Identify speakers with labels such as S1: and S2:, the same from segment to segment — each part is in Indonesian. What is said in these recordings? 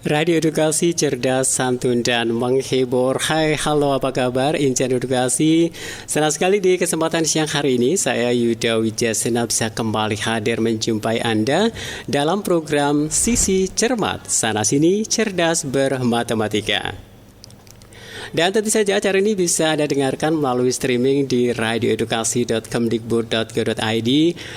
S1: Radio Edukasi Cerdas, Santun, dan Menghibur. Hai, halo, apa kabar Insan Edukasi? Senang sekali di kesempatan siang hari ini saya Yuda Wijasena bisa kembali hadir menjumpai Anda dalam program Sisi Cermat, Sana Sini Cerdas Bermatematika. Dan tentu saja acara ini bisa Anda dengarkan melalui streaming di radioedukasi.kemdikbud.go.id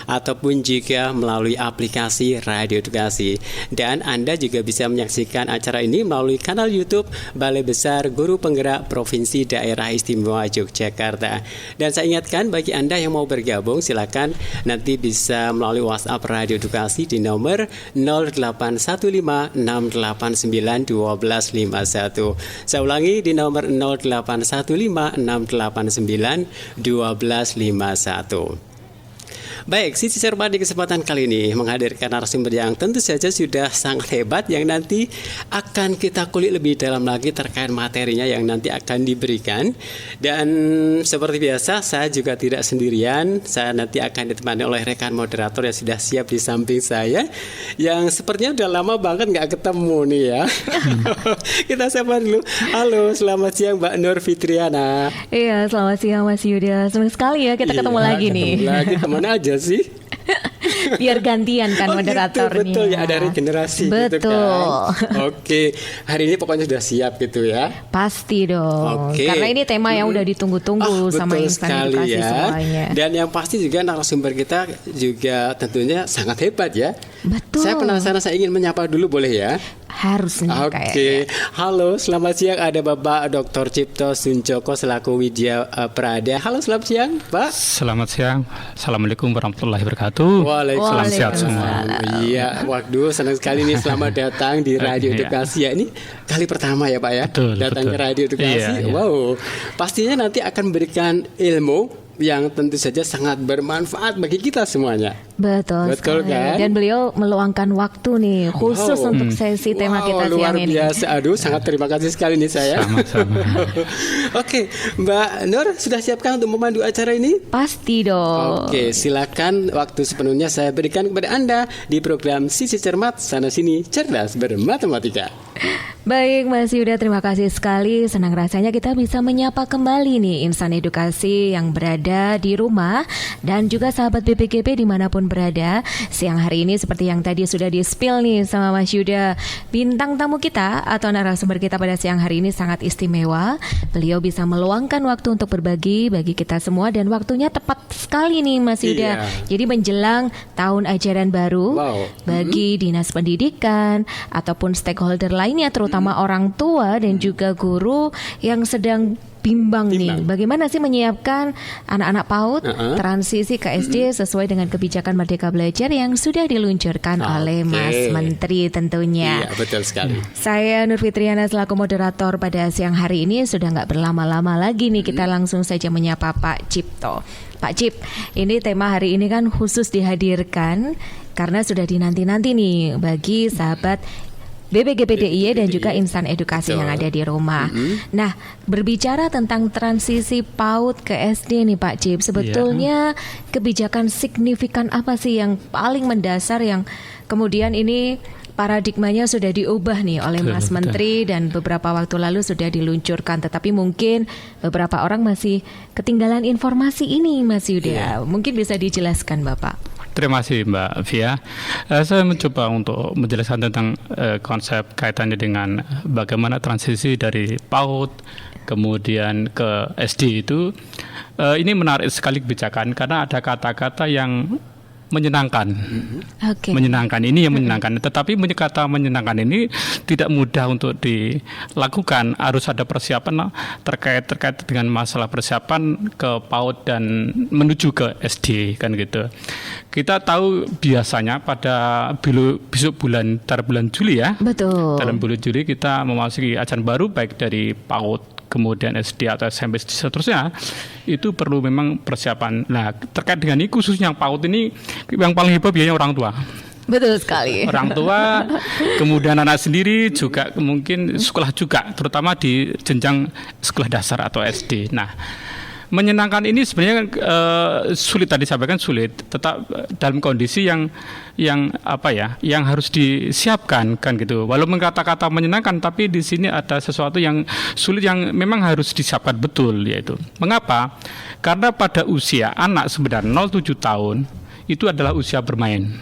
S1: ataupun juga melalui aplikasi Radio Edukasi. Dan Anda juga bisa menyaksikan acara ini melalui kanal YouTube Balai Besar Guru Penggerak Provinsi Daerah Istimewa Yogyakarta. Dan saya ingatkan bagi Anda yang mau bergabung silakan nanti bisa melalui WhatsApp Radio Edukasi di nomor 0815689251. Saya ulangi di nomor 0815689251. Baik, Sisi Cermat di kesempatan kali ini menghadirkan narasumber yang tentu saja sudah sangat hebat yang nanti akan kita kulik lebih dalam lagi terkait materinya yang nanti akan diberikan. Dan seperti biasa saya juga tidak sendirian, saya nanti akan ditemani oleh rekan moderator yang sudah siap di samping saya yang sepertinya udah lama banget nggak ketemu nih ya. Kita sapa dulu. Halo, selamat siang Mbak Nur Fitriana.
S2: Iya, selamat siang Mas Yuda. Senang sekali ya kita ketemu lagi nih.
S1: Ketemu lagi, kemana aja sih?
S2: Biar gantian kan moderatornya.
S1: Betul ya, ada regenerasi.
S2: Betul.
S1: Gitu kan. Oke, hari ini pokoknya sudah siap gitu ya.
S2: Pasti dong.
S1: Oke.
S2: Karena ini tema yang udah ditunggu-tunggu sama Insan Edukasi
S1: ya.
S2: semuanya.
S1: Dan yang pasti juga narasumber kita juga tentunya sangat hebat ya.
S2: Betul.
S1: Saya penasaran, saya ingin menyapa dulu, boleh ya?
S2: Harus nih kayaknya.
S1: Halo, selamat siang. Ada Bapak Dr. Cipto Sunjoko selaku Widya Prada. Halo, selamat siang, Pak.
S3: Selamat siang. Assalamualaikum warahmatullahi wabarakatuh.
S1: Waalaikumsalam.
S3: Salam sehat semua.
S1: Iya, waduh, senang sekali nih selamat datang di Radio Edukasi ya. Ini kali pertama ya, Pak ya. Datang ke Radio Edukasi.
S3: Iya.
S1: Wow. Pastinya nanti akan memberikan ilmu yang tentu saja sangat bermanfaat bagi kita semuanya.
S2: Betul
S1: kan?
S2: Dan beliau meluangkan waktu nih khusus untuk sesi tema kita siang ini.
S1: Luar biasa. Aduh, sangat terima kasih sekali nih saya.
S3: Sama-sama.
S1: Oke, Mbak Nur sudah siapkan untuk memandu acara ini?
S2: Pasti dong.
S1: Oke, silakan waktu sepenuhnya saya berikan kepada Anda di program Sisi Cermat, Sana Sini Cerdas Bermatematika.
S2: Baik Mas Yuda, terima kasih sekali. Senang rasanya kita bisa menyapa kembali nih insan edukasi yang berada di rumah dan juga sahabat BPGP dimanapun berada. Siang hari ini seperti yang tadi sudah di-spill nih sama Mas Yuda, bintang tamu kita atau narasumber kita pada siang hari ini sangat istimewa. Beliau bisa meluangkan waktu untuk berbagi bagi kita semua dan waktunya tepat sekali nih Mas Yuda. Jadi menjelang tahun ajaran baru bagi dinas pendidikan ataupun stakeholder lainnya, terutama orang tua dan juga guru yang sedang bimbang nih, bagaimana sih menyiapkan anak-anak PAUD transisi ke SD sesuai dengan kebijakan Merdeka Belajar yang sudah diluncurkan oleh Mas Menteri tentunya.
S1: Iya, betul sekali.
S2: Saya Nur Fitriana selaku moderator pada siang hari ini sudah nggak berlama-lama lagi nih, kita langsung saja menyapa Pak Cipto. Pak Cip, ini tema hari ini kan khusus dihadirkan karena sudah dinanti-nanti nih bagi sahabat BPGP DIY dan juga insan edukasi yang ada di rumah. Nah, berbicara tentang transisi PAUD ke SD nih Pak Cip, sebetulnya kebijakan signifikan apa sih yang paling mendasar yang kemudian ini paradigmanya sudah diubah nih oleh Mas Menteri dan beberapa waktu lalu sudah diluncurkan, tetapi mungkin beberapa orang masih ketinggalan informasi ini Mas Yuda. Mungkin bisa dijelaskan Bapak.
S3: Terima kasih Mbak Via. Saya mencoba untuk menjelaskan tentang konsep kaitannya dengan bagaimana transisi dari PAUD kemudian ke SD itu. Ini menarik sekali kebijakan karena ada kata-kata yang menyenangkan. Menyenangkan ini yang menyenangkan. Tetapi kata menyenangkan ini tidak mudah untuk dilakukan. Harus ada persiapan terkait dengan masalah persiapan ke PAUD dan menuju ke SD kan gitu. Kita tahu biasanya pada besok bulan Juli ya.
S2: Betul.
S3: Dalam bulan Juli kita memasuki ajaran baru baik dari PAUD kemudian SD atau SMP seterusnya, itu perlu memang persiapan. Nah, terkait dengan ini khususnya yang PAUD ini yang paling hebat biasanya orang tua.
S2: Betul sekali.
S3: Orang tua, kemudian anak sendiri juga mungkin sekolah juga, terutama di jenjang sekolah dasar atau SD. Nah, menyenangkan ini sebenarnya sulit, tadi sampaikan sulit, tetap dalam kondisi yang yang harus disiapkan kan gitu. Walaupun kata-kata menyenangkan, tapi di sini ada sesuatu yang sulit yang memang harus disiapkan betul, yaitu mengapa? Karena pada usia anak sebenarnya 0-7 tahun itu adalah usia bermain.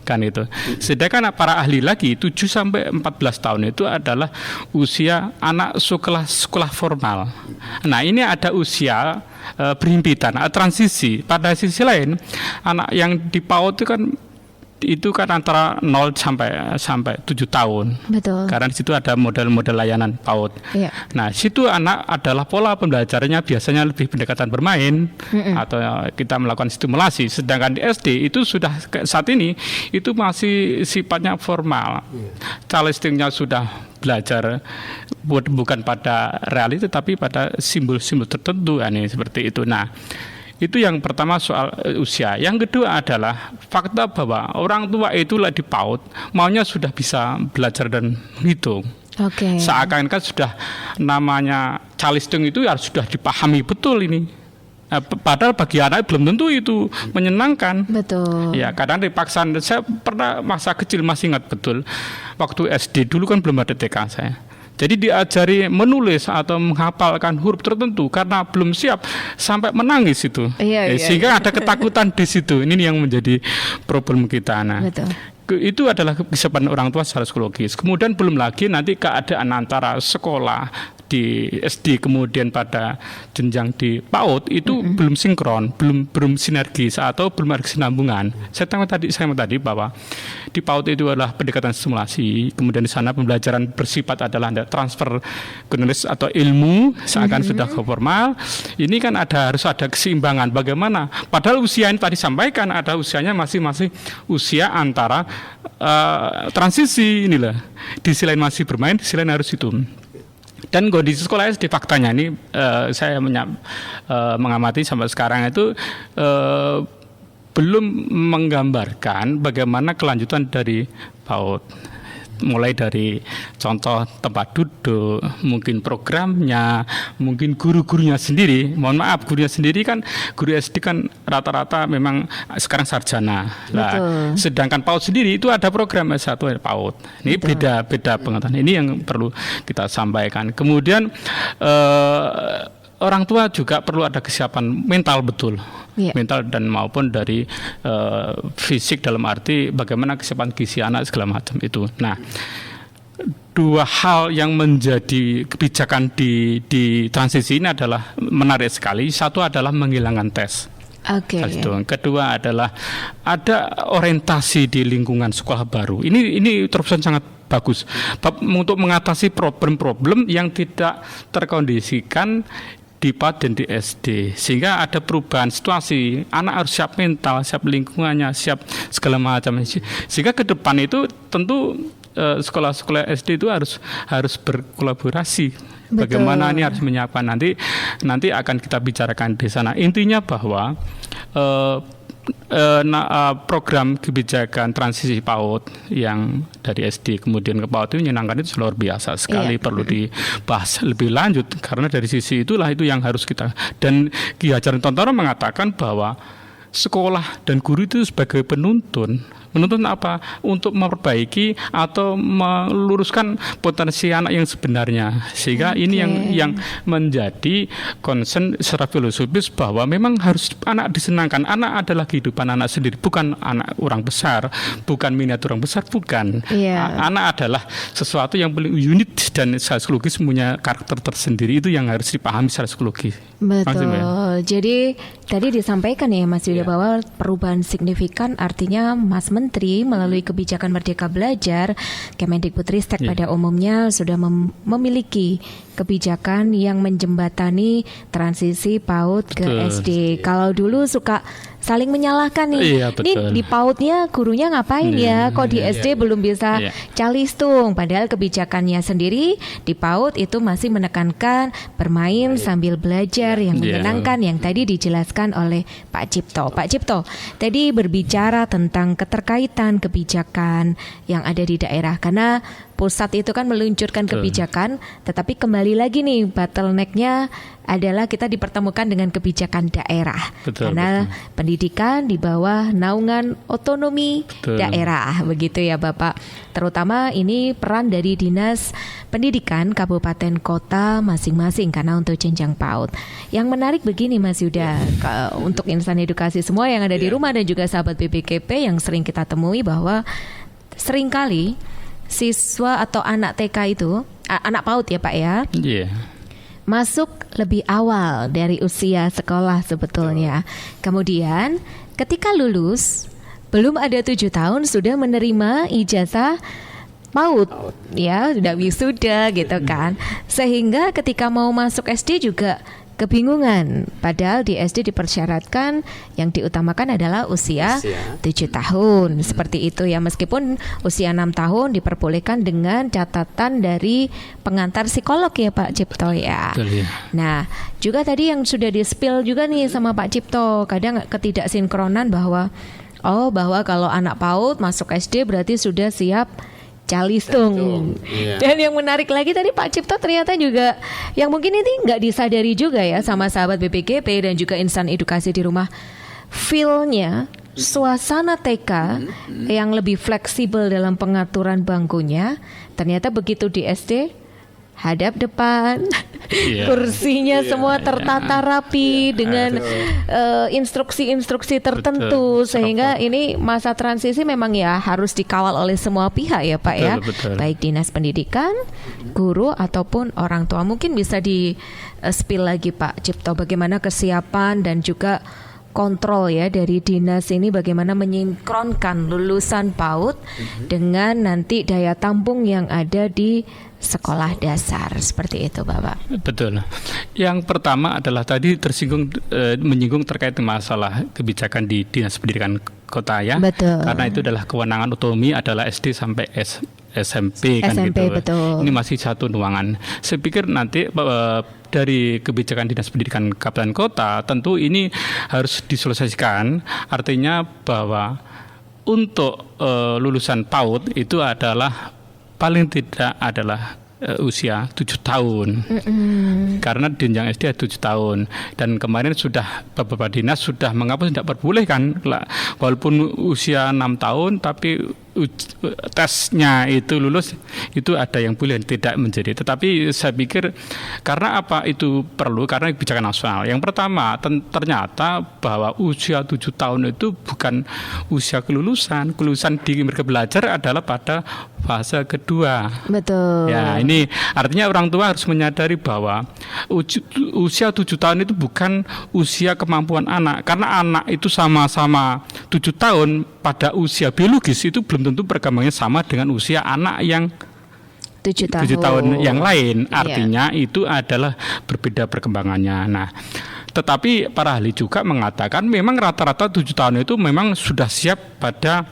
S3: Kan itu. Sedangkan para ahli lagi 7 sampai 14 tahun itu adalah usia anak sekolah formal. Nah, ini ada usia berhimpitan, transisi. Pada sisi lain, anak yang di PAUD itu kan antara 0 sampai 7 tahun.
S2: Betul.
S3: Karena di situ ada model-model layanan PAUD.
S2: Iya.
S3: Nah, situ anak adalah pola pembelajarannya biasanya lebih pendekatan bermain atau kita melakukan stimulasi. Sedangkan di SD itu sudah saat ini itu masih sifatnya formal. Calisthenics-nya sudah belajar bukan pada realita tapi pada simbol-simbol tertentu, seperti itu. Nah, itu yang pertama soal usia. Yang kedua adalah fakta bahwa orang tua itu di PAUD maunya sudah bisa belajar dan menghitung.
S2: Oke.
S3: Seakan-akan sudah namanya calisthenics itu harus sudah dipahami betul ini. Padahal bagi anak belum tentu itu menyenangkan.
S2: Betul.
S3: Ya, kadang dipaksa. Saya pernah masa kecil masih ingat betul. Waktu SD dulu kan belum ada TK saya. Jadi diajari menulis atau menghafalkan huruf tertentu karena belum siap sampai menangis itu. Sehingga ada ketakutan di situ. Ini yang menjadi problem kita. Nah,
S2: betul.
S3: Itu adalah kesiapan orang tua secara psikologis. Kemudian belum lagi nanti keadaan antara sekolah di SD kemudian pada jenjang di PAUD itu belum sinkron, belum sinergis atau belum ada kesinambungan. Saya tadi bahwa di PAUD itu adalah pendekatan stimulasi, kemudian di sana pembelajaran bersifat adalah transfer knowledge atau ilmu seakan sudah ke formal. Ini kan harus ada keseimbangan. Bagaimana? Padahal usia yang tadi sampaikan ada usianya masih usia antara transisi inilah. Di sisi lain masih bermain, di sisi lain harus itu. Dan kondisi sekolah SD faktanya ini saya mengamati sampai sekarang itu belum menggambarkan bagaimana kelanjutan dari PAUD. Mulai dari contoh tempat duduk, mungkin programnya, mungkin guru-gurunya sendiri. Mohon maaf, gurunya sendiri kan guru SD kan rata-rata memang sekarang sarjana. Nah, sedangkan PAUD sendiri itu ada program S1 PAUD. Ini beda pengetahuan. Ini yang perlu kita sampaikan. Kemudian orang tua juga perlu ada kesiapan mental betul. Mental dan maupun dari fisik dalam arti bagaimana kesiapan gizi anak segala macam itu. Nah, dua hal yang menjadi kebijakan di transisi ini adalah menarik sekali. Satu adalah menghilangkan tes. Kedua adalah ada orientasi di lingkungan sekolah baru. Ini terobosan sangat bagus untuk mengatasi problem-problem yang tidak terkondisikan di PAUD dan di SD, sehingga ada perubahan situasi. Anak harus siap mental, siap lingkungannya, siap segala macam. Sehingga ke depan itu tentu sekolah-sekolah SD itu harus berkolaborasi. Betul. Bagaimana ini harus menyiapkan nanti akan kita bicarakan di sana. Intinya bahwa program kebijakan transisi PAUD yang dari SD kemudian ke PAUD itu menyenangkan, itu luar biasa sekali. Perlu dibahas lebih lanjut karena dari sisi itulah itu yang harus kita. Dan Ki Hajar Tontoro mengatakan bahwa sekolah dan guru itu sebagai penuntun apa? Untuk memperbaiki atau meluruskan potensi anak yang sebenarnya. Sehingga ini yang menjadi concern secara filosofis bahwa memang harus anak disenangkan. Anak adalah kehidupan anak sendiri, bukan anak orang besar, bukan miniatur orang besar, bukan. Anak adalah sesuatu yang paling unik dan secara psikologis punya karakter tersendiri. Itu yang harus dipahami secara psikologis.
S2: Betul. Jadi tadi disampaikan ya Mas Yuda bahwa perubahan signifikan artinya Mas Menteri melalui kebijakan Merdeka Belajar, Kemendikbudristek pada umumnya sudah memiliki kebijakan yang menjembatani transisi PAUD ke SD. Kalau dulu suka saling menyalahkan nih. Ini di PAUD-nya gurunya ngapain ya? Kok di SD belum bisa calistung? Padahal kebijakannya sendiri di PAUD itu masih menekankan bermain sambil belajar yang menyenangkan yang tadi dijelaskan oleh Pak Cipto. Pak Cipto, tadi berbicara tentang keterkaitan kebijakan yang ada di daerah karena pusat itu kan meluncurkan kebijakan, tetapi kembali lagi nih bottleneck-nya adalah kita dipertemukan dengan kebijakan daerah. Karena pendidikan di bawah naungan otonomi daerah, begitu ya Bapak. Terutama ini peran dari Dinas Pendidikan kabupaten kota masing-masing karena untuk jenjang PAUD. Yang menarik begini Mas Yuda, untuk insan edukasi semua yang ada di rumah dan juga sahabat BPKP yang sering kita temui bahwa seringkali siswa atau anak TK itu, anak PAUD ya Pak ya, masuk lebih awal dari usia sekolah sebetulnya. Kemudian ketika lulus, belum ada 7 tahun sudah menerima ijazah PAUD, ya sudah wisuda gitu kan. Sehingga ketika mau masuk SD juga kebingungan, padahal di SD dipersyaratkan yang diutamakan adalah usia 7 tahun. Seperti itu ya, meskipun usia 6 tahun diperbolehkan dengan catatan dari pengantar psikolog ya Pak Cipto ya.
S3: Betul, ya.
S2: Nah, juga tadi yang sudah di-spill juga nih sama Pak Cipto, kadang ketidaksinkronan bahwa kalau anak PAUD masuk SD berarti sudah siap calistung. Dan yang menarik lagi tadi Pak Cipto ternyata juga yang mungkin ini nggak disadari juga ya sama sahabat BPKP dan juga insan edukasi di rumah, feel-nya suasana TK yang lebih fleksibel dalam pengaturan bangkunya, ternyata begitu di SD hadap depan, kursinya semua tertata rapi dengan instruksi-instruksi tertentu, sehingga ini masa transisi memang ya harus dikawal oleh semua pihak ya Pak ya, baik dinas pendidikan, guru ataupun orang tua. Mungkin bisa di-spill lagi Pak Cipto bagaimana kesiapan dan juga kontrol ya dari dinas ini, bagaimana menyinkronkan lulusan PAUD dengan nanti daya tampung yang ada di sekolah dasar, seperti itu Bapak.
S3: Betul. Yang pertama adalah tadi menyinggung terkait dengan masalah kebijakan di Dinas Pendidikan Kota ya.
S2: Betul.
S3: Karena itu adalah kewenangan otonomi adalah SD sampai SMP kan gitu.
S2: Betul.
S3: Ini masih satu ruangan. Saya pikir nanti dari kebijakan Dinas Pendidikan Kabupaten Kota tentu ini harus diselesaikan. Artinya bahwa untuk lulusan PAUD itu adalah paling tidak adalah usia 7 tahun. Karena jenjang SD 7 tahun. Dan kemarin sudah beberapa dinas sudah menghapus, tidak perbolehkan walaupun usia 6 tahun tapi tesnya itu lulus, itu ada yang boleh, tidak menjadi. Tetapi saya pikir karena apa itu perlu, karena kebijakan nasional. Yang pertama ternyata bahwa usia 7 tahun itu bukan usia kelulusan di mereka belajar adalah pada fase kedua.
S2: Betul.
S3: Ya, ini artinya orang tua harus menyadari bahwa usia 7 tahun itu bukan usia kemampuan anak, karena anak itu sama-sama 7 tahun pada usia biologis itu belum tentu perkembangannya sama dengan usia anak yang 7 tahun yang lain. Artinya itu adalah berbeda perkembangannya. Nah, tetapi para ahli juga mengatakan memang rata-rata 7 tahun itu memang sudah siap pada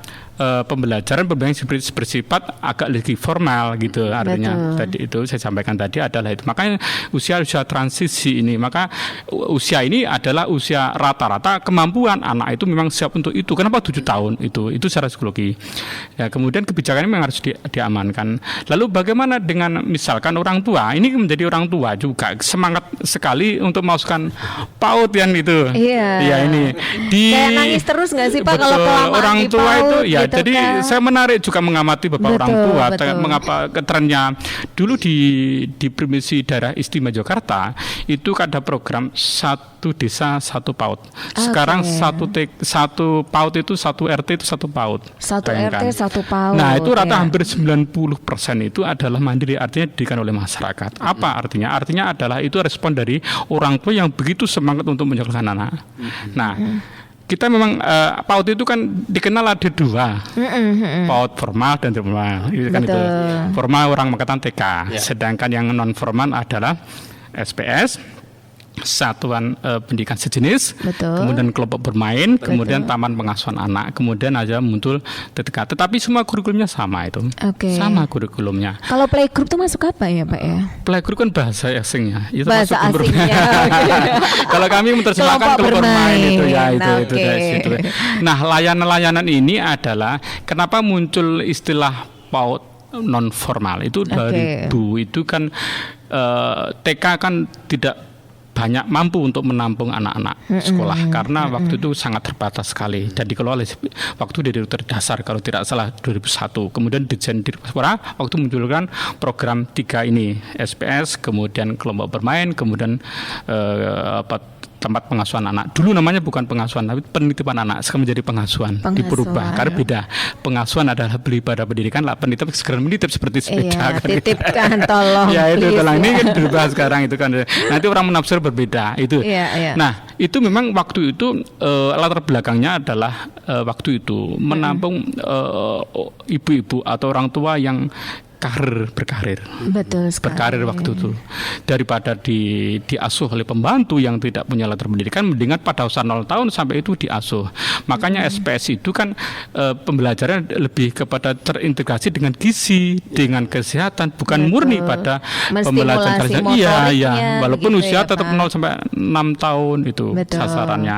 S3: pembelajaran yang bersifat agak lebih formal gitu. Artinya tadi itu saya sampaikan tadi adalah itu. Makanya usia transisi ini, maka usia ini adalah usia rata-rata kemampuan anak itu memang siap untuk itu. Kenapa 7 tahun itu secara psikologi. Ya, kemudian kebijakan ini memang harus diamankan. Lalu bagaimana dengan misalkan orang tua? Ini menjadi orang tua juga semangat sekali untuk memasukkan PAUD kan itu.
S2: Iya,
S3: ini
S2: kayak nangis terus nggak sih Pak kalau kelamaan
S3: orang
S2: di
S3: tua
S2: PAUD,
S3: itu ya
S2: gitu
S3: jadi
S2: kan?
S3: Saya menarik juga mengamati beberapa orang tua mengapa trennya dulu di provinsi daerah istimewa Yogyakarta itu ada program 1 desa 1 PAUD. Sekarang satu PAUD itu 1 RT itu 1 PAUD.
S2: 1 RT 1 PAUD.
S3: Nah, itu rata hampir 90% itu adalah mandiri, artinya didirikan oleh masyarakat. Apa artinya? Artinya adalah itu respon dari orang tua yang begitu semangat untuk menyekolahkan anak. Nah, kita memang PAUD itu kan dikenal ada 2, PAUD formal dan tidak formal. Itu kan itu. Formal orang angkatan TK, sedangkan yang non formal adalah SPS, satuan pendidikan sejenis, kemudian kelompok bermain, kemudian taman pengasuhan anak, kemudian aja muncul TTK. Tetapi semua kurikulumnya sama itu, sama kurikulumnya.
S2: Kalau playgroup itu masuk apa ya Pak ya?
S3: Playgroup kan bahasa asingnya, itu
S2: bahasa
S3: masuk
S2: asingnya.
S3: Kalau kami menerjemahkan kelompok bermain itu ya itu. Nah, layanan-layanan ini adalah kenapa muncul istilah PAUD non formal. Itu 2000 itu kan TK kan tidak banyak mampu untuk menampung anak-anak sekolah karena waktu itu sangat terbatas sekali dan dikelola oleh waktu Direktur Dasar kalau tidak salah 2001. Kemudian Ditjen Dispora waktu munculkan program 3 ini, SPS, kemudian kelompok bermain, kemudian tempat pengasuhan anak. Dulu namanya bukan pengasuhan tapi penitipan anak, sekarang menjadi pengasuhan. Diperubah karena beda. Pengasuhan adalah beli pada pendidikan, lah penitip segera menitip seperti sepeda kan.
S2: Titipkan tolong.
S3: Ya itu tolong ini kan berubah sekarang itu kan. Nanti orang menafsir berbeda itu. Nah, itu memang waktu itu latar belakangnya adalah waktu itu menampung ibu-ibu atau orang tua yang berkarir.
S2: Betul sekali.
S3: Berkarir waktu itu. Daripada diasuh oleh pembantu yang tidak punya latar pendidikan, mendingan pada usia 0 tahun sampai itu diasuh. Makanya SPS itu kan pembelajaran lebih kepada terintegrasi dengan gizi, dengan kesehatan, bukan murni pada pembelajaran. Iya, walaupun
S2: gitu
S3: usia tetap 0 sampai 6 tahun itu sasarannya.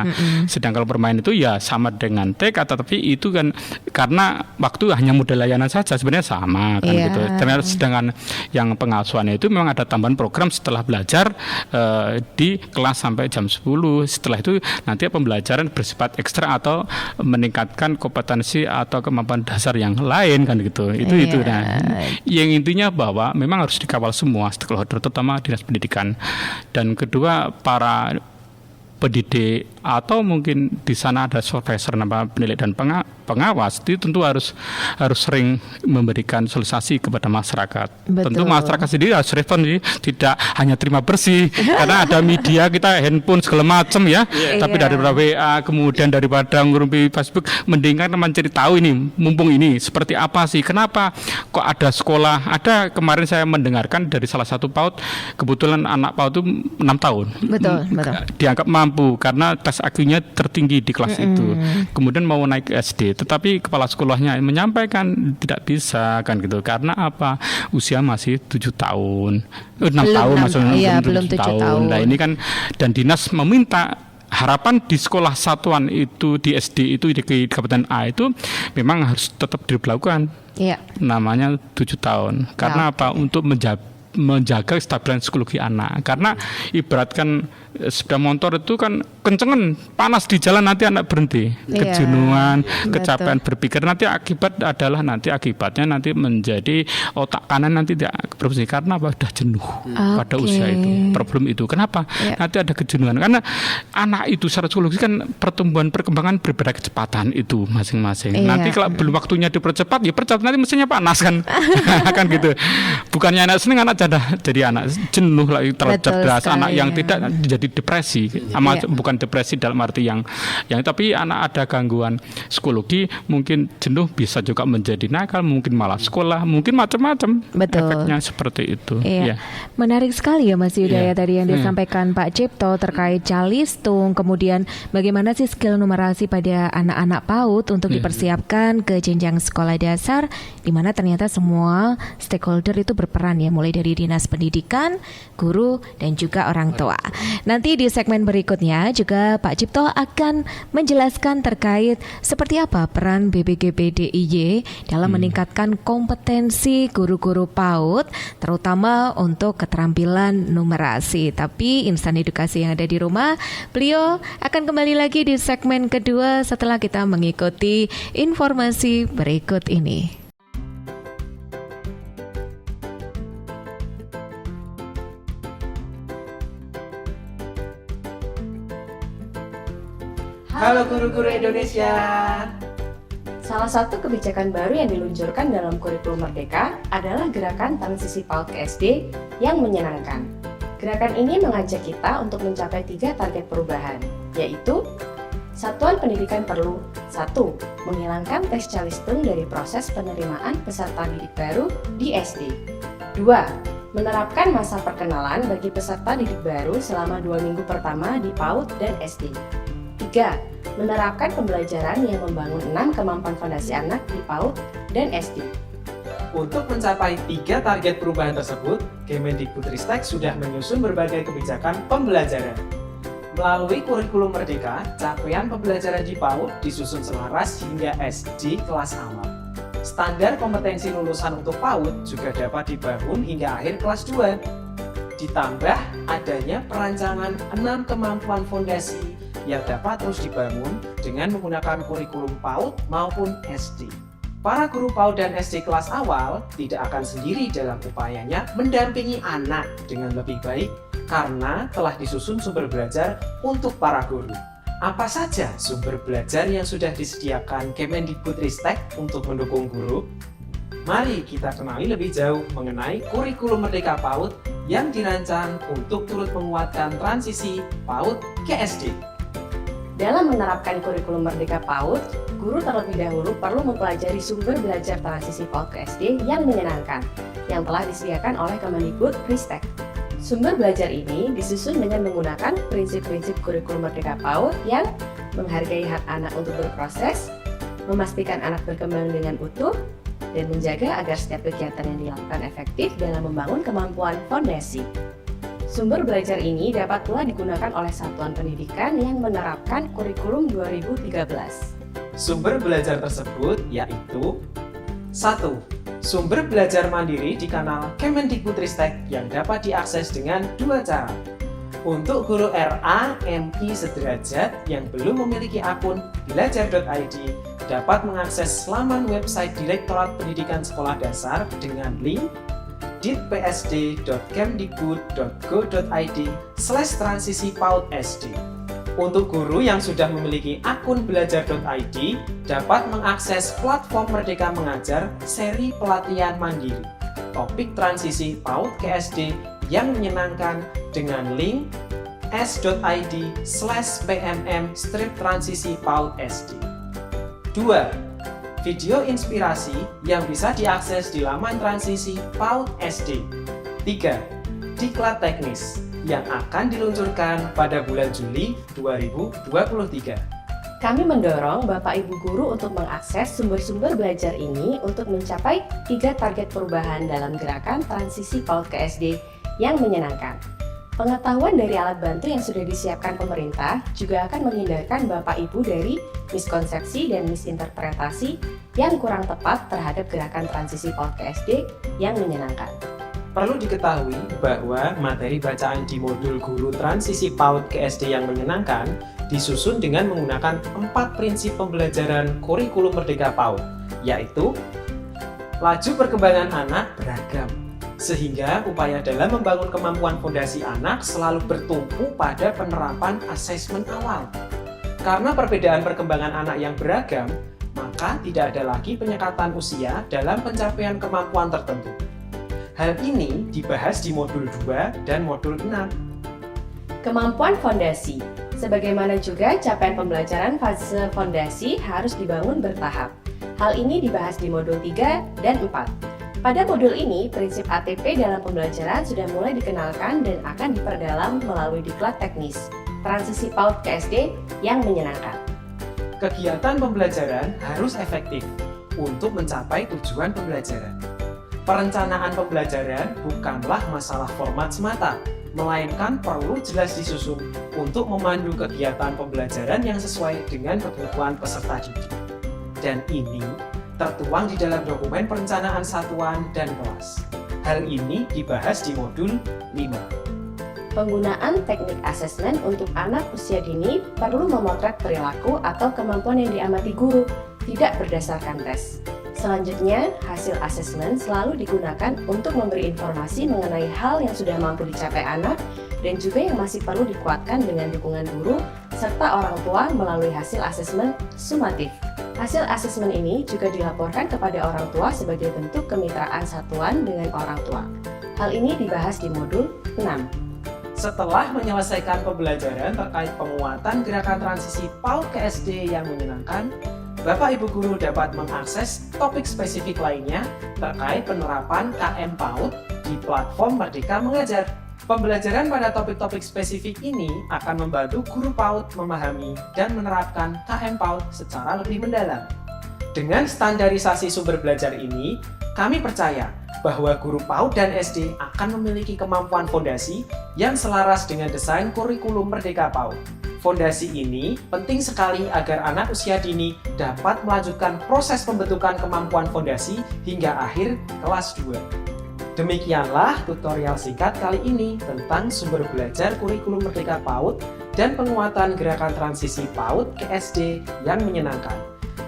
S3: Sedangkan kalau bermain itu ya sama dengan TK, tetapi itu kan karena waktu hanya model layanan saja sebenarnya sama kan gitu. Ternyata sedangkan yang pengasuhannya itu memang ada tambahan program setelah belajar di kelas sampai jam 10. Setelah itu nanti pembelajaran bersifat ekstra atau meningkatkan kompetensi atau kemampuan dasar yang lain kan gitu. Itu nah. Yang intinya bahwa memang harus dikawal semua stakeholder terutama dinas pendidikan. Dan kedua para pendidik atau mungkin di sana ada supervisor, penilai dan pengawas itu tentu harus sering memberikan sosialisasi kepada masyarakat. Tentu masyarakat sendiri harus respon, tidak hanya terima bersih karena ada media kita handphone segala macam ya. Tapi daripada WA kemudian daripada ngurumpi Facebook, mendingan mencari tahu ini mumpung ini seperti apa sih, kenapa kok ada sekolah. Ada kemarin saya mendengarkan dari salah satu PAUD, kebetulan anak PAUD itu 6 tahun. Betul. Dianggap mampu karena tes IQ-nya tertinggi di kelas itu. Kemudian mau naik ke SD, tetapi kepala sekolahnya menyampaikan tidak bisa kan gitu. Karena apa? Usia masih 7 tahun. 6 tahun maksudnya belum 7 tahun. Nah, ini kan dan dinas meminta harapan di sekolah satuan itu di SD itu di Kabupaten A itu memang harus tetap dilakukan. Namanya 7 tahun. Karena apa? Untuk menjaga kestabilan psikologi anak. Karena ibaratkan sepeda motor itu kan kencengan, panas di jalan nanti anak berhenti, kejenuhan, kecapean berpikir, nanti akibatnya nanti menjadi otak kanan nanti tidak berfungsi karena apa? Sudah jenuh pada usia itu. Problem itu. Kenapa? Nanti ada kejenuhan karena anak itu secara psikologis kan perkembangan berbeda kecepatan itu masing-masing. Nanti kalau belum waktunya dipercepat, ya percepat nanti mesinnya panas kan. Kan gitu. Bukannya anak senang, anak jadi anak jenuh lagi terlalu cerdas, anak yang tidak jadi depresi, bukan depresi dalam arti yang tapi anak ada gangguan psikologi, mungkin jenuh bisa juga menjadi nakal, mungkin malah sekolah, mungkin macam-macam efeknya seperti itu.
S2: Menarik sekali ya Mas Yuda tadi yang disampaikan Pak Cipto terkait calistung, kemudian bagaimana sih skill numerasi pada anak-anak PAUD untuk dipersiapkan ke jenjang sekolah dasar, di mana ternyata semua stakeholder itu berperan ya, mulai dari dinas pendidikan, guru, dan juga orang tua. Nanti di segmen berikutnya juga Pak Cipto akan menjelaskan terkait seperti apa peran BPGP DIY dalam meningkatkan kompetensi guru-guru PAUD, terutama untuk keterampilan numerasi. Tapi insan edukasi yang ada di rumah, beliau akan kembali lagi di segmen kedua setelah kita mengikuti informasi berikut ini.
S4: Halo guru-guru Indonesia.
S5: Salah satu kebijakan baru yang diluncurkan dalam kurikulum Merdeka adalah gerakan transisi PAUD ke SD yang menyenangkan. Gerakan ini mengajak kita untuk mencapai 3 target perubahan, yaitu satuan pendidikan perlu 1. Menghilangkan tes calistung dari proses penerimaan peserta didik baru di SD. 2. Menerapkan masa perkenalan bagi peserta didik baru selama 2 minggu pertama di PAUD dan SD. 3. Menerapkan pembelajaran yang membangun 6 kemampuan fondasi anak di PAUD dan SD.
S4: Untuk mencapai 3 target perubahan tersebut, Kemendikbudristek sudah menyusun berbagai kebijakan pembelajaran. Melalui kurikulum Merdeka, capaian pembelajaran di PAUD disusun selaras hingga SD kelas awal. Standar kompetensi lulusan untuk PAUD juga dapat dibangun hingga akhir kelas 2. Ditambah adanya perancangan 6 kemampuan fondasi yang dapat terus dibangun dengan menggunakan kurikulum PAUD maupun SD. Para guru PAUD dan SD kelas awal tidak akan sendiri dalam upayanya mendampingi anak dengan lebih baik karena telah disusun sumber belajar untuk para guru. Apa saja sumber belajar yang sudah disediakan Kemendikbudristek untuk mendukung guru? Mari kita kenali lebih jauh mengenai kurikulum Merdeka PAUD yang dirancang untuk turut menguatkan transisi PAUD ke SD.
S5: Dalam menerapkan kurikulum Merdeka PAUD, guru terlebih dahulu perlu mempelajari sumber belajar transisi PAUD ke SD yang menyenangkan, yang telah disediakan oleh Kemendikbudristek. Sumber belajar ini disusun dengan menggunakan prinsip-prinsip kurikulum Merdeka PAUD yang menghargai hak anak untuk berproses, memastikan anak berkembang dengan utuh, dan menjaga agar setiap kegiatan yang dilakukan efektif dalam membangun kemampuan fondasi. Sumber belajar ini dapat pula digunakan oleh satuan pendidikan yang menerapkan kurikulum 2013.
S4: Sumber belajar tersebut yaitu 1. Sumber belajar mandiri di kanal Kemendikbudristek yang dapat diakses dengan 2 cara. Untuk guru RA, MI sederajat yang belum memiliki akun belajar.id dapat mengakses laman website Direktorat Pendidikan Sekolah Dasar dengan link ditpsd.kemdikbud.go.id/transisi PAUD SD. Untuk guru yang sudah memiliki akun belajar.id dapat mengakses platform Merdeka Mengajar seri pelatihan mandiri topik transisi PAUD ke SD yang menyenangkan dengan link s.id/pmm/transisi PAUD SD. 2. Video inspirasi yang bisa diakses di laman transisi PAUD SD. 3. Diklat teknis yang akan diluncurkan pada bulan Juli 2023.
S5: Kami mendorong Bapak Ibu Guru untuk mengakses sumber-sumber belajar ini untuk mencapai 3 target perubahan dalam gerakan transisi PAUD ke SD yang menyenangkan. Pengetahuan dari alat bantu yang sudah disiapkan pemerintah juga akan menghindarkan Bapak Ibu dari miskonsepsi dan misinterpretasi yang kurang tepat terhadap gerakan transisi PAUD ke SD yang menyenangkan.
S4: Perlu diketahui bahwa materi bacaan di modul guru transisi PAUD ke SD yang menyenangkan disusun dengan menggunakan 4 prinsip pembelajaran kurikulum Merdeka PAUD, yaitu laju perkembangan anak beragam, sehingga upaya dalam membangun kemampuan fondasi anak selalu bertumpu pada penerapan asesmen awal. Karena perbedaan perkembangan anak yang beragam, maka tidak ada lagi penyekatan usia dalam pencapaian kemampuan tertentu. Hal ini dibahas di modul 2 dan modul 6.
S5: Kemampuan fondasi. Sebagaimana juga capaian pembelajaran fase fondasi harus dibangun bertahap. Hal ini dibahas di modul 3 dan 4. Pada modul ini, prinsip ATP dalam pembelajaran sudah mulai dikenalkan dan akan diperdalam melalui diklat teknis, transisi PAUD ke SD yang menyenangkan.
S4: Kegiatan pembelajaran harus efektif untuk mencapai tujuan pembelajaran. Perencanaan pembelajaran bukanlah masalah format semata, melainkan perlu jelas disusun untuk memandu kegiatan pembelajaran yang sesuai dengan kebutuhan peserta didik. Dan ini tertuang di dalam dokumen perencanaan satuan dan kelas. Hal ini dibahas di modul 5.
S5: Penggunaan teknik asesmen untuk anak usia dini perlu memotret perilaku atau kemampuan yang diamati guru, tidak berdasarkan tes. Selanjutnya, hasil asesmen selalu digunakan untuk memberi informasi mengenai hal yang sudah mampu dicapai anak dan juga yang masih perlu dikuatkan dengan dukungan guru serta orang tua melalui hasil asesmen sumatif. Hasil asesmen ini juga dilaporkan kepada orang tua sebagai bentuk kemitraan satuan dengan orang tua. Hal ini dibahas di modul 6.
S4: Setelah menyelesaikan pembelajaran terkait penguatan gerakan transisi PAUD ke SD yang menyenangkan, Bapak Ibu Guru dapat mengakses topik spesifik lainnya terkait penerapan KM PAUD di platform Merdeka Mengajar. Pembelajaran pada topik-topik spesifik ini akan membantu guru PAUD memahami dan menerapkan KM PAUD secara lebih mendalam. Dengan standarisasi sumber belajar ini, kami percaya bahwa guru PAUD dan SD akan memiliki kemampuan fondasi yang selaras dengan desain kurikulum Merdeka PAUD. Fondasi ini penting sekali agar anak usia dini dapat melanjutkan proses pembentukan kemampuan fondasi hingga akhir kelas 2. Demikianlah tutorial singkat kali ini tentang sumber belajar kurikulum Merdeka PAUD dan penguatan gerakan transisi PAUD ke SD yang menyenangkan.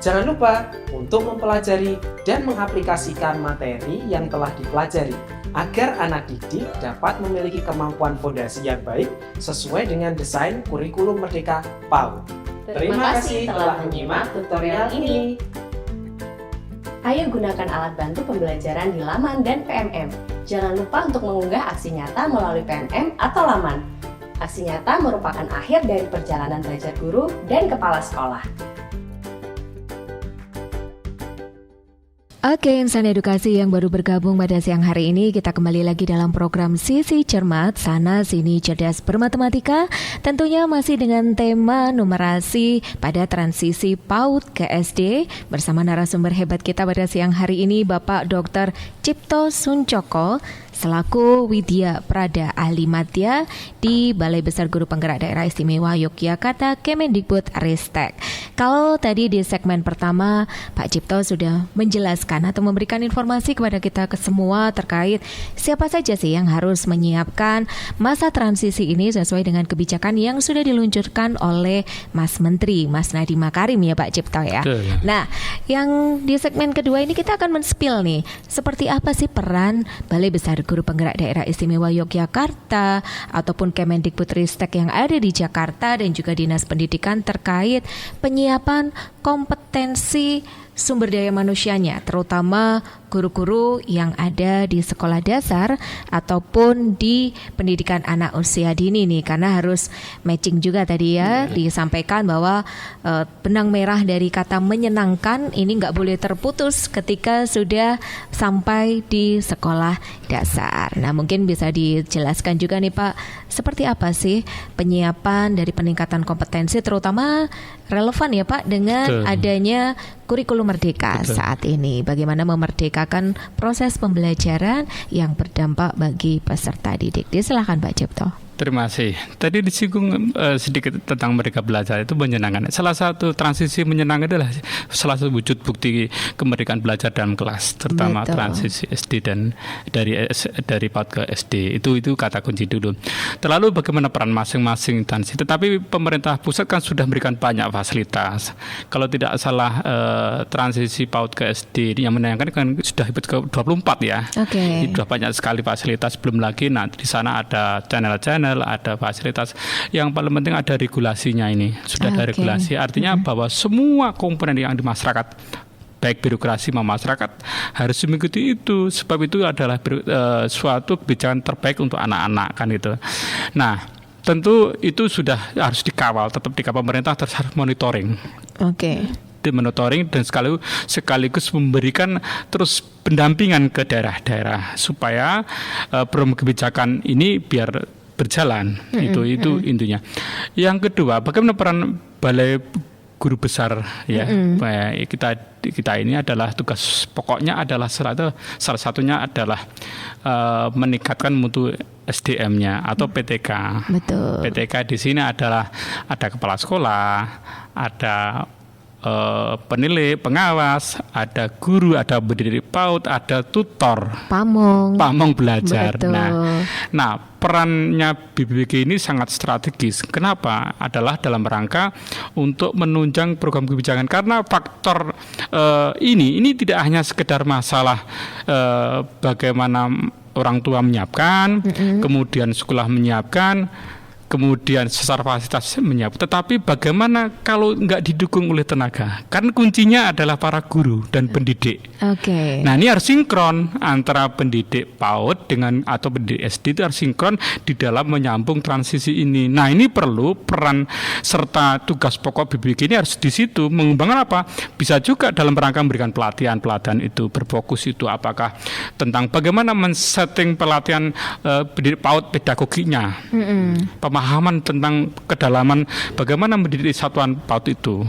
S4: Jangan lupa untuk mempelajari dan mengaplikasikan materi yang telah dipelajari agar anak didik dapat memiliki kemampuan fondasi yang baik sesuai dengan desain kurikulum Merdeka PAUD. Terima kasih telah menyimak tutorial ini.
S5: Ayo gunakan alat bantu pembelajaran di laman dan PMM. Jangan lupa untuk mengunggah aksi nyata melalui PMM atau laman. Aksi nyata merupakan akhir dari perjalanan belajar guru dan kepala sekolah.
S2: Oke, insan edukasi yang baru bergabung pada siang hari ini, kita kembali lagi dalam program Sisi Cermat, sana sini cerdas bermatematika. Tentunya masih dengan tema numerasi pada transisi PAUD ke SD bersama narasumber hebat kita pada siang hari ini, Bapak Dr. Cipto Suncoko selaku Widya Prada Ahli Madya di Balai Besar Guru Penggerak Daerah Istimewa Yogyakarta Kemendikbud Ristek. Kalau tadi di segmen pertama Pak Cipto sudah menjelaskan atau memberikan informasi kepada kita semua terkait siapa saja sih yang harus menyiapkan masa transisi ini sesuai dengan kebijakan yang sudah diluncurkan oleh Mas Menteri, Mas Nadiem Makarim ya Pak Cipto ya.
S3: Betul.
S2: Nah, yang di segmen kedua ini kita akan men-spill nih, seperti apa sih peran Balai Besar Guru Penggerak Daerah Istimewa Yogyakarta ataupun Kemendikbud Ristek yang ada di Jakarta dan juga Dinas Pendidikan terkait penyiapan kompetensi sumber daya manusianya, terutama guru-guru yang ada di sekolah dasar ataupun di pendidikan anak usia dini nih, karena harus matching juga tadi ya disampaikan bahwa benang merah dari kata menyenangkan ini nggak boleh terputus ketika sudah sampai di sekolah dasar. Nah, mungkin bisa dijelaskan juga nih Pak, seperti apa sih penyiapan dari peningkatan kompetensi terutama relevan ya Pak dengan adanya kurikulum Merdeka saat ini. Bagaimana memerdekakan proses pembelajaran yang berdampak bagi peserta didik. Silakan Pak Cipto.
S3: Terima kasih. Tadi disinggung sedikit tentang mereka belajar itu menyenangkan. Salah satu transisi menyenangkan adalah salah satu wujud bukti kemerdekaan belajar dalam kelas, terutama transisi SD dan dari PAUD ke SD. Itu kata kunci dulu. Terlalu bagaimana peran masing-masing instansi. Tetapi pemerintah pusat kan sudah memberikan banyak fasilitas. Kalau tidak salah transisi PAUD ke SD yang menyenangkan kan sudah ke 24 ya.
S2: Oke.
S3: Sudah banyak sekali fasilitas. Belum lagi nanti di sana ada channel-channel, ada fasilitas. Yang paling penting ada regulasinya ini. Sudah ada regulasi. Artinya bahwa semua komponen yang di masyarakat, baik birokrasi maupun masyarakat, harus mengikuti itu. Sebab itu adalah suatu kebijakan terbaik untuk anak-anak kan itu. Nah, tentu itu sudah harus dikawal, tetap dikawal pemerintah, terus harus monitoring. Monitoring dan sekaligus memberikan terus pendampingan ke daerah-daerah supaya program kebijakan ini biar berjalan. Itu intinya. Yang kedua, bagaimana peran Balai Guru Besar ya. Kita ini adalah tugas pokoknya adalah salah satunya adalah meningkatkan mutu SDM-nya atau PTK.
S2: Betul.
S3: PTK di sini adalah ada kepala sekolah, ada penilai, pengawas, ada guru, ada pendiri PAUD, ada tutor, pamong belajar. Nah, perannya BPBG ini sangat strategis. Kenapa? Adalah dalam rangka untuk menunjang program kebijakan, karena faktor ini tidak hanya sekedar masalah bagaimana orang tua menyiapkan, kemudian sekolah menyiapkan, kemudian secara fasilitas menyiapkan, tetapi bagaimana kalau nggak didukung oleh tenaga? Kan kuncinya adalah para guru dan pendidik. Nah, ini harus sinkron antara pendidik PAUD dengan atau pendidik SD, itu harus sinkron di dalam menyambung transisi ini. Nah, ini perlu peran serta tugas pokok BPBG ini harus di situ. Mengembangkan apa? Bisa juga dalam rangka memberikan pelatihan itu berfokus itu apakah tentang bagaimana men-setting pelatihan pendidik PAUD pedagoginya. Pemahaman tentang kedalaman bagaimana mendidik satuan PAUD itu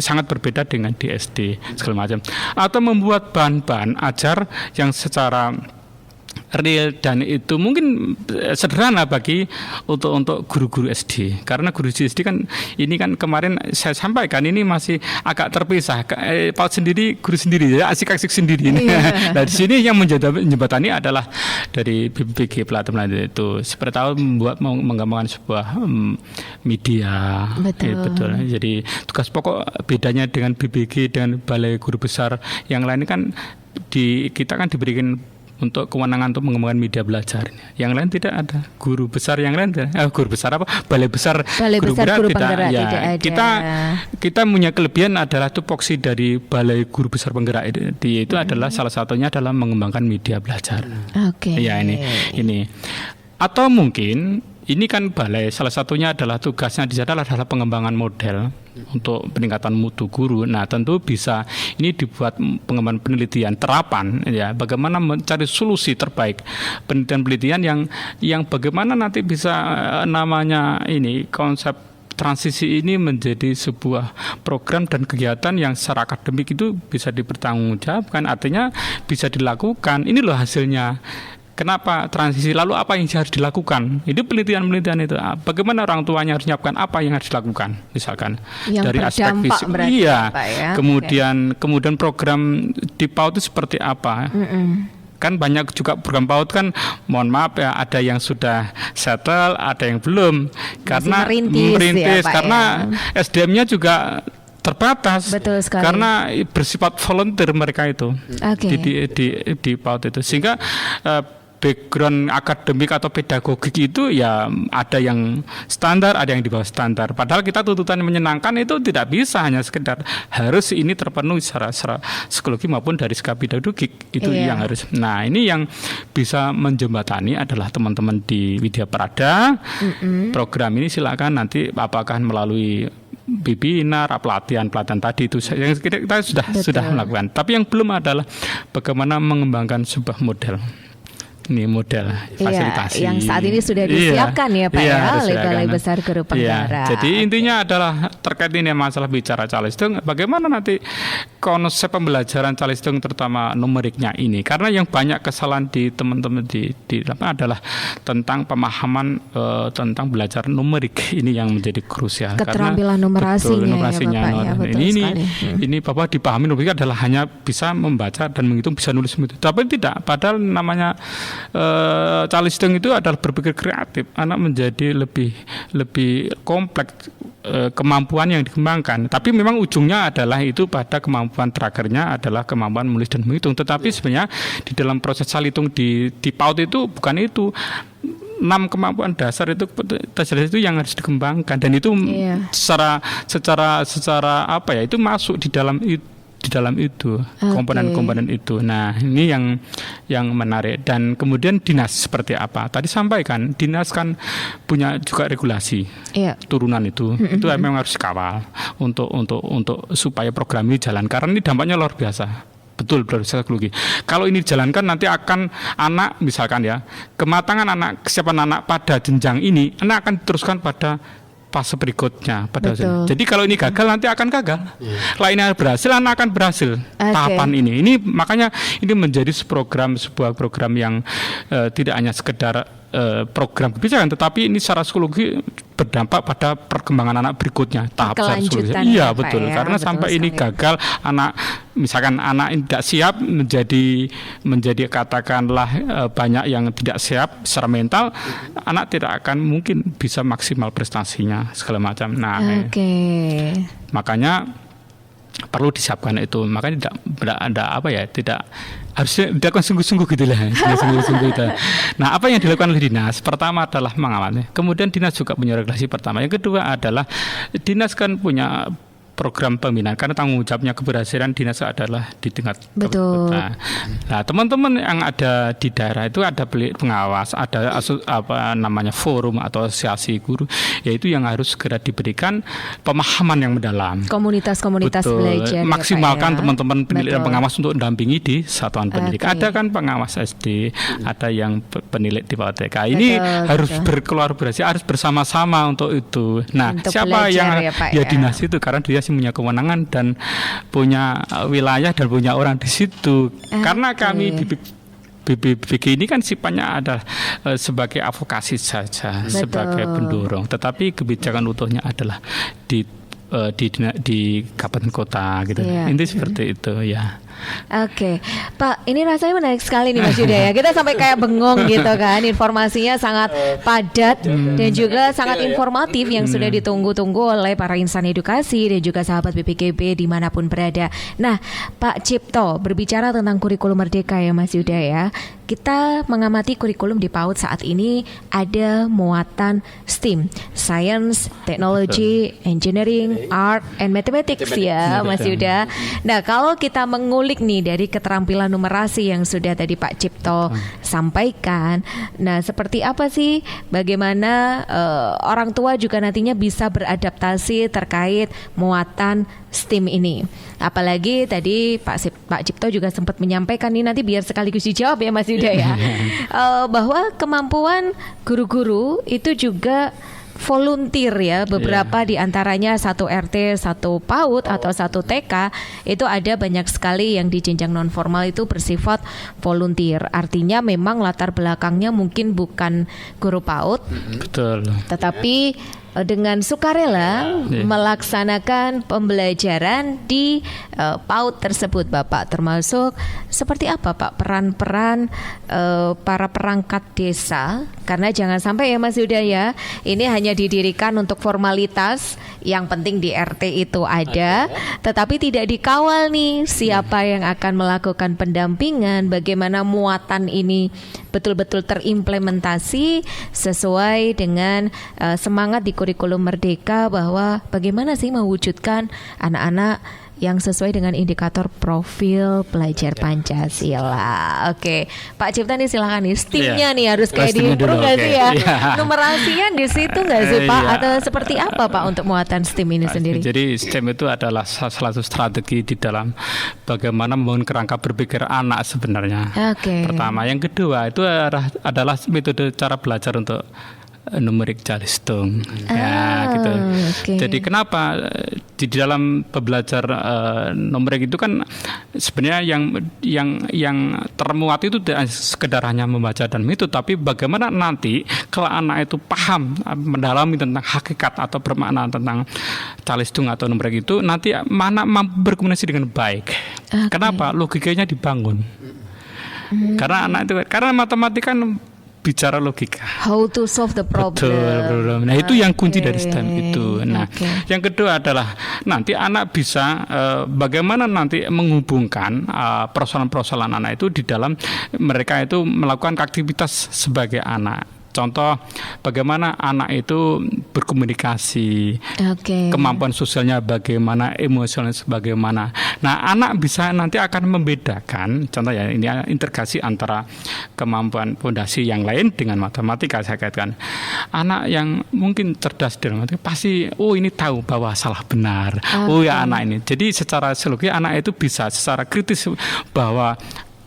S3: sangat berbeda dengan di SD segala macam, atau membuat bahan-bahan ajar yang secara real dan itu mungkin sederhana bagi untuk guru-guru SD, karena guru SD kan ini kan kemarin saya sampaikan ini masih agak terpisah, PAUD sendiri guru sendiri ya, asik-asik sendiri. Nah di sini yang menjembatani adalah dari BPPG Pelatihan itu seperti tahu membuat mengembangkan sebuah media. Betul. Jadi tugas pokok bedanya dengan BPG dengan Balai Guru Besar yang lain kan kita kan diberikan untuk kewenangan untuk mengembangkan media belajar. Yang lain tidak ada. Guru besar yang lain guru besar apa? Balai besar guru penggerak tidak ada. Kita punya kelebihan adalah tupoksi dari Balai Guru Besar Penggerak itu adalah salah satunya adalah mengembangkan media belajar.
S2: Oke.
S3: Ya ini. Atau mungkin ini kan balai salah satunya adalah tugasnya di sana adalah pengembangan model untuk peningkatan mutu guru. Nah, tentu bisa ini dibuat pengembangan penelitian terapan ya, bagaimana mencari solusi terbaik penelitian yang bagaimana nanti bisa namanya ini konsep transisi ini menjadi sebuah program dan kegiatan yang secara akademik itu bisa dipertanggungjawabkan, artinya bisa dilakukan. Ini loh hasilnya. Kenapa transisi? Lalu apa yang harus dilakukan? Itu penelitian itu. Bagaimana orang tuanya harus menyiapkan apa yang harus dilakukan? Misalkan
S2: yang
S3: dari aspek fisik. Iya. Ya? Kemudian program di PAUD itu seperti apa? Kan banyak juga program PAUD kan, mohon maaf ya, ada yang sudah settle, ada yang belum. Karena merintis ya, karena ya? SDM-nya juga terbatas.
S2: Betul sekali.
S3: Karena bersifat volunteer mereka itu di PAUD itu, sehingga background akademik atau pedagogik itu ya ada yang standar, ada yang di bawah standar. Padahal kita tuntutan menyenangkan itu tidak bisa hanya sekedar harus ini terpenuhi secara psikologi maupun dari segi pedagogik itu yang harus. Nah ini yang bisa menjembatani adalah teman-teman di Widya Prada. Program ini silakan nanti apakah melalui webinar, pelatihan tadi itu yang kita sudah melakukan. Tapi yang belum adalah bagaimana mengembangkan sebuah model. Ini model fasilitasi
S2: yang saat ini sudah disiapkan ya Pak oleh Balai Besar Guru Penggerak.
S3: Jadi intinya adalah terkait ini masalah bicara Calistung, bagaimana nanti konsep pembelajaran Calistung terutama numeriknya ini, karena yang banyak kesalahan di teman-teman di adalah tentang pemahaman tentang belajar numerik ini yang menjadi krusial.
S2: Keterampilan numerasinya ya Bapak,
S3: ini Bapak dipahami numerik adalah hanya bisa membaca dan menghitung, bisa nulis itu. Tapi tidak, padahal namanya Calistung itu adalah berpikir kreatif, anak menjadi lebih kompleks kemampuan yang dikembangkan. Tapi memang ujungnya adalah itu pada kemampuan terakhirnya adalah kemampuan menulis dan menghitung. Tetapi sebenarnya di dalam proses Calistung di PAUD itu bukan itu. 6 kemampuan dasar itu yang harus dikembangkan, dan itu secara apa ya, itu masuk di dalam itu komponen-komponen itu. Nah ini yang menarik. Dan kemudian dinas seperti apa? Tadi sampaikan dinas kan punya juga regulasi turunan itu memang harus dikawal untuk supaya program ini jalan, karena ini dampaknya luar biasa. Betul psikologi. Kalau ini dijalankan nanti akan anak misalkan ya, kematangan anak, kesiapan anak pada jenjang ini anak akan diteruskan pada fase berikutnya pada hasil. Jadi kalau ini gagal nanti akan gagal. Lainnya berhasil, anak akan berhasil. Tahapan ini. Ini makanya ini menjadi sebuah program yang tidak hanya sekedar program kebijakan, tetapi ini secara psikologi berdampak pada perkembangan anak berikutnya, tahap psikologi. Iya betul, karena sampai ini gagal, anak misalkan anak tidak siap menjadi katakanlah banyak yang tidak siap secara mental, anak tidak akan mungkin bisa maksimal prestasinya segala macam. Nah, makanya perlu disiapkan itu. Makanya tidak ada apa ya, tidak harusnya dilakukan sungguh-sungguh gitulah. Nah, apa yang dilakukan oleh dinas? Pertama adalah mengawalnya. Kemudian dinas juga punya regulasi pertama. Yang kedua adalah dinas kan punya program pembinaan, karena tanggung jawabnya keberhasilan dinas adalah di tingkat kota. Nah, teman-teman yang ada di daerah itu ada pengawas, ada forum atau asosiasi guru, yaitu yang harus segera diberikan pemahaman yang mendalam.
S2: Komunitas belajar.
S3: Maksimalkan teman-teman pendidik dan pengawas untuk mendampingi di satuan pendidikan. Ada kan pengawas SD, ada yang penilik di PAUD TK. Ini harus berkolaborasi, harus bersama-sama untuk itu. Nah, untuk siapa yang dinas itu, karena dia punya kewenangan dan punya wilayah dan punya orang di situ. Karena kami BPBG ini kan sifatnya adalah sebagai advokasi saja,
S2: Betul.
S3: sebagai pendorong. Tetapi kebijakan utuhnya adalah di kabupaten kota gitu.
S2: Iya.
S3: Ini seperti itu ya.
S2: Oke, Pak, ini rasanya menarik sekali nih Mas Yuda ya. Kita sampai kayak bengong gitu kan. Informasinya sangat padat dan juga sangat informatif yang sudah ditunggu-tunggu oleh para insan edukasi dan juga sahabat BPKB dimanapun berada. Nah, Pak Cipto, berbicara tentang kurikulum merdeka ya Mas Yuda ya. Kita mengamati kurikulum di PAUD saat ini ada muatan STEAM, Science, Technology, Engineering, Art, and Mathematics ya Mas Yuda. Nah, kalau kita mengulik nih dari keterampilan numerasi yang sudah tadi Pak Cipto sampaikan, nah seperti apa sih bagaimana orang tua juga nantinya bisa beradaptasi terkait muatan STEAM ini? Apalagi tadi Pak Cipto juga sempat menyampaikan nih, nanti biar sekaligus dijawab ya Mas Yuda ya, bahwa kemampuan guru-guru itu juga volunteer ya, beberapa di antaranya satu RT, satu PAUD atau satu TK itu ada banyak sekali yang di jenjang non formal itu bersifat volunteer. Artinya memang latar belakangnya mungkin bukan guru PAUD,
S3: Betul.
S2: tetapi dengan sukarela melaksanakan pembelajaran di PAUD tersebut, Bapak. Termasuk seperti apa, Pak, peran-peran para perangkat desa? Karena jangan sampai ya Mas Yuda ya, ini hanya didirikan untuk formalitas, yang penting di RT itu ada, tetapi tidak dikawal nih siapa yang akan melakukan pendampingan, bagaimana muatan ini betul-betul terimplementasi sesuai dengan semangat di kurikulum merdeka, bahwa bagaimana sih mewujudkan anak-anak yang sesuai dengan indikator profil pelajar Pancasila. Oke, Pak Cipta nih silakan nih, STEAM-nya nih harus kayak diimprove nggak sih ya? Numerasinya di situ nggak sih Pak? Atau seperti apa Pak untuk muatan STEAM ini sendiri?
S3: Jadi STEM itu adalah salah satu strategi di dalam bagaimana membangun kerangka berpikir anak sebenarnya.
S2: Oke.
S3: Pertama, yang kedua itu adalah metode cara belajar untuk numerik jalistung. Ya, gitu.
S2: Oke.
S3: Jadi kenapa di dalam belajar numerik itu kan sebenarnya yang termuat itu tidak sekedar hanya membaca dan itu, tapi bagaimana nanti kalau anak itu paham mendalami tentang hakikat atau bermakna tentang jalistung atau numerik itu, nanti mana mampu berkomunikasi dengan baik.
S2: Oke.
S3: Kenapa? Logikanya dibangun. Karena anak itu, karena matematika kan bicara logika.
S2: How to solve the problem.
S3: Betul. Nah, itu yang kunci dari STEM itu. Nah,
S2: Oke.
S3: yang kedua adalah nanti anak bisa bagaimana nanti menghubungkan persoalan-persoalan anak itu di dalam mereka itu melakukan aktivitas sebagai anak. Contoh bagaimana anak itu berkomunikasi,
S2: Oke.
S3: kemampuan sosialnya bagaimana, emosionalnya bagaimana. Nah, anak bisa nanti akan membedakan, contoh ya, ini integrasi antara kemampuan fondasi yang lain dengan matematika. Saya kaitkan anak yang mungkin cerdas dalam matematika pasti ini tahu bahwa salah benar. Oh ya, anak ini. Jadi secara psikologi anak itu bisa secara kritis bahwa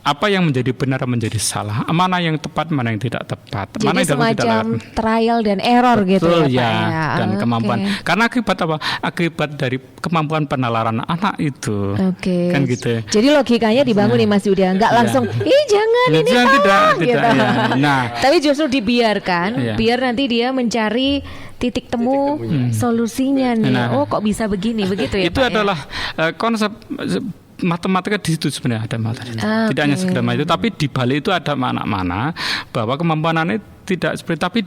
S3: apa yang menjadi benar menjadi salah, mana yang tepat, mana yang tidak tepat,
S2: Jadi
S3: mana yang
S2: semacam trial dan error gitu
S3: betul,
S2: ya Pak ya.
S3: dan
S2: Oke.
S3: kemampuan. Karena akibat apa? Akibat dari kemampuan penalaran anak itu.
S2: Oke.
S3: Kan gitu.
S2: Jadi logikanya dibangun nih Mas Yuda, nggak langsung, ih jangan
S3: Ya,
S2: ini
S3: tidak,
S2: salah
S3: tidak,
S2: gitu.
S3: ya. Nah.
S2: Tapi justru dibiarkan,
S3: Iya.
S2: biar nanti dia mencari titik temu solusinya nih.
S3: Nah.
S2: Oh kok bisa begini, begitu ya
S3: Itu
S2: Pak ya?
S3: adalah konsep matematika di situ sebenarnya ada matematika. Tidak hanya sekedar itu, tapi di balik itu ada mana-mana bahwa kemampuan anak tidak seperti, tapi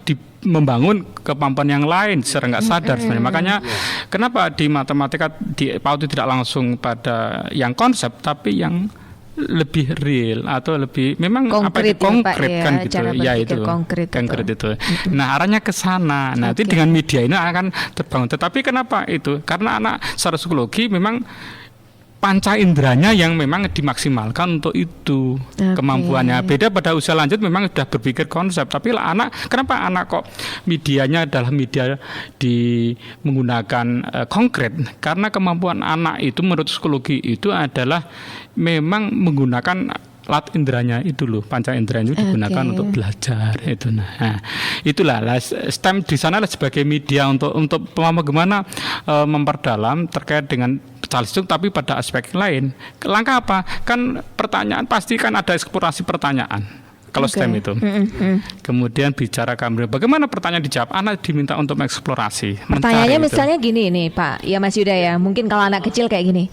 S3: membangun kemampuan yang lain secara nggak sadar sebenarnya. Makanya kenapa di matematika di PAUD itu tidak langsung pada yang konsep, tapi yang lebih real atau lebih memang
S2: Konkret ya, Pak,
S3: konkret
S2: ya,
S3: kan gitu
S2: cara
S3: ya,
S2: berpikir
S3: itu
S2: konkret
S3: itu. Nah, arahnya ke sana. Nanti
S2: Oke.
S3: dengan media ini akan terbangun. Tetapi kenapa itu? Karena anak secara psikologi memang panca inderanya yang memang dimaksimalkan untuk itu kemampuannya. Beda pada usia lanjut memang sudah berpikir konsep. Tapi lah anak, kenapa anak kok medianya adalah media menggunakan konkret? Karena kemampuan anak itu menurut psikologi itu adalah memang menggunakan lat inderanya itu loh, panca inderanya itu digunakan untuk belajar itu. Nah, itulah STEM di sana sebagai media untuk bagaimana memperdalam terkait dengan jalistung, tapi pada aspek lain. Langkah apa? Kan pertanyaan pasti kan ada eksplorasi pertanyaan. kalau
S2: Oke.
S3: STEM itu. Kemudian bicara kemudian bagaimana pertanyaan dijawab, anak diminta untuk mengeksplorasi.
S2: Pertanyaannya
S3: mencari itu.
S2: misalnya gini nih Pak, ya Mas Yuda ya, mungkin kalau anak kecil kayak gini,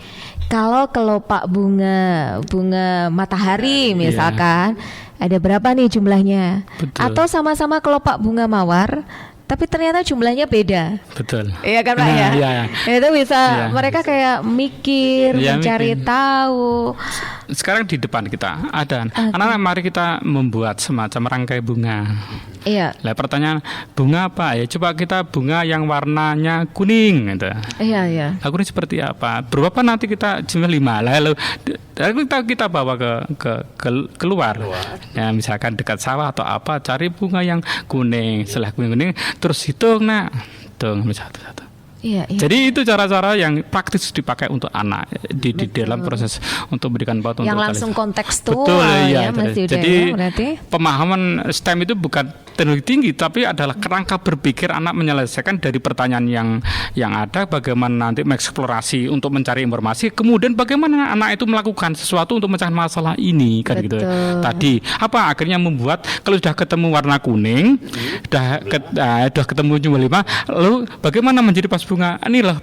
S2: kalau kelopak bunga matahari misalkan, ada berapa nih jumlahnya?
S3: Betul.
S2: Atau sama-sama kelopak bunga mawar, tapi ternyata jumlahnya beda.
S3: Betul.
S2: Iya kan Pak ya?
S3: Iya.
S2: Itu bisa
S3: Iya.
S2: mereka kayak mikir,
S3: Iya,
S2: mencari
S3: mikir.
S2: tahu.
S3: Sekarang di depan kita ada anak-anak, mari kita membuat semacam rangkai bunga.
S2: Iya,
S3: Lah pertanyaan, bunga apa? Ya coba kita bunga yang warnanya kuning gitu.
S2: iya.
S3: Aku ini seperti apa? Berapa nanti kita jumlah 5. Lalu kita bawa keluar. Ya misalkan dekat sawah atau apa, cari bunga yang kuning. Setelah kuning terus hitung, nak. Hitung satu-satu.
S2: Iya.
S3: Jadi itu cara-cara yang praktis dipakai untuk anak di dalam proses untuk berikan paut
S2: Yang
S3: untuk
S2: langsung
S3: tali.
S2: kontekstual
S3: Betul,
S2: ya
S3: iya.
S2: Mas Yuda
S3: Jadi
S2: ya, berarti.
S3: pemahaman STEM itu bukan teknologi tinggi, tapi adalah kerangka berpikir anak menyelesaikan dari pertanyaan yang ada, bagaimana nanti mengeksplorasi untuk mencari informasi, kemudian bagaimana anak itu melakukan sesuatu untuk mencari masalah ini kan gitu.
S2: Betul.
S3: Tadi apa akhirnya membuat kalau sudah ketemu warna kuning, sudah ketemu jumlah 5, lalu bagaimana menjadi pas bunga? Inilah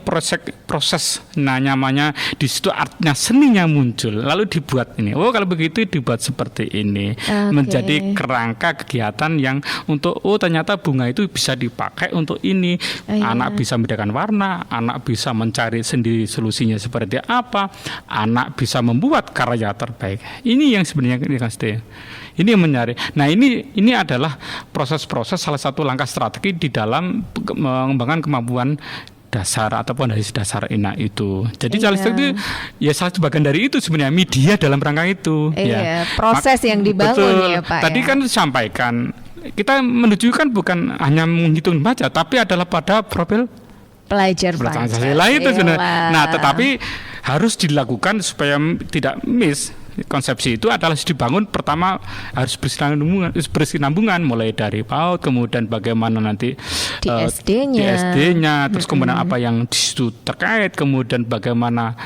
S3: proses namanya di situ artinya seninya muncul, lalu dibuat ini. Oh kalau begitu dibuat seperti ini,
S2: Oke.
S3: menjadi kerangka kegiatan yang untuk ternyata bunga itu bisa dipakai untuk ini.
S2: Iya.
S3: Anak bisa membedakan warna, anak bisa mencari sendiri solusinya seperti apa, anak bisa membuat karya terbaik. Ini yang sebenarnya ini yang mencari. Nah ini adalah proses-proses salah satu langkah strategi di dalam mengembangkan kemampuan dasar ataupun dari dasar anak itu. Jadi salah satu ya salah satu bagian dari itu sebenarnya media dalam rangka itu.
S2: Iya, proses yang dibangun
S3: betul.
S2: ya Pak.
S3: Tadi
S2: ya.
S3: kan disampaikan kita menuju kan bukan hanya menghitung baca, tapi adalah pada profil
S2: Pelajar
S3: Pancasila itu sebenarnya. Nah, tetapi harus dilakukan supaya tidak miss. Konsepsi itu adalah dibangun pertama harus berkesinambungan mulai dari PAUD, kemudian bagaimana nanti
S2: Di SD-nya.
S3: terus kemudian apa yang di situ terkait, kemudian bagaimana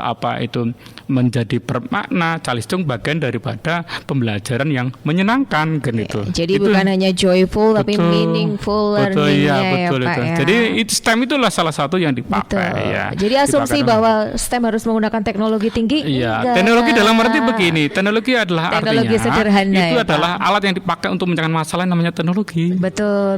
S3: apa itu menjadi bermakna, calistung bagian daripada pembelajaran yang menyenangkan kan itu.
S2: Jadi
S3: Itu-
S2: bukan hanya joyful tapi
S3: Betul.
S2: meaningful
S3: Betul,
S2: learning-nya
S3: iya, betul
S2: ya Pak
S3: itu.
S2: ya.
S3: Jadi STEM itulah salah satu yang
S2: Betul.
S3: dipakai ya.
S2: Jadi asumsi
S3: Dipakai.
S2: bahwa STEM harus menggunakan teknologi tinggi.
S3: Iya,
S2: enggak.
S3: teknologi dalam arti begini, teknologi adalah
S2: Teknologi
S3: artinya
S2: sederhana
S3: itu
S2: ya,
S3: adalah alat yang dipakai untuk mencegah masalah yang namanya teknologi.
S2: Betul.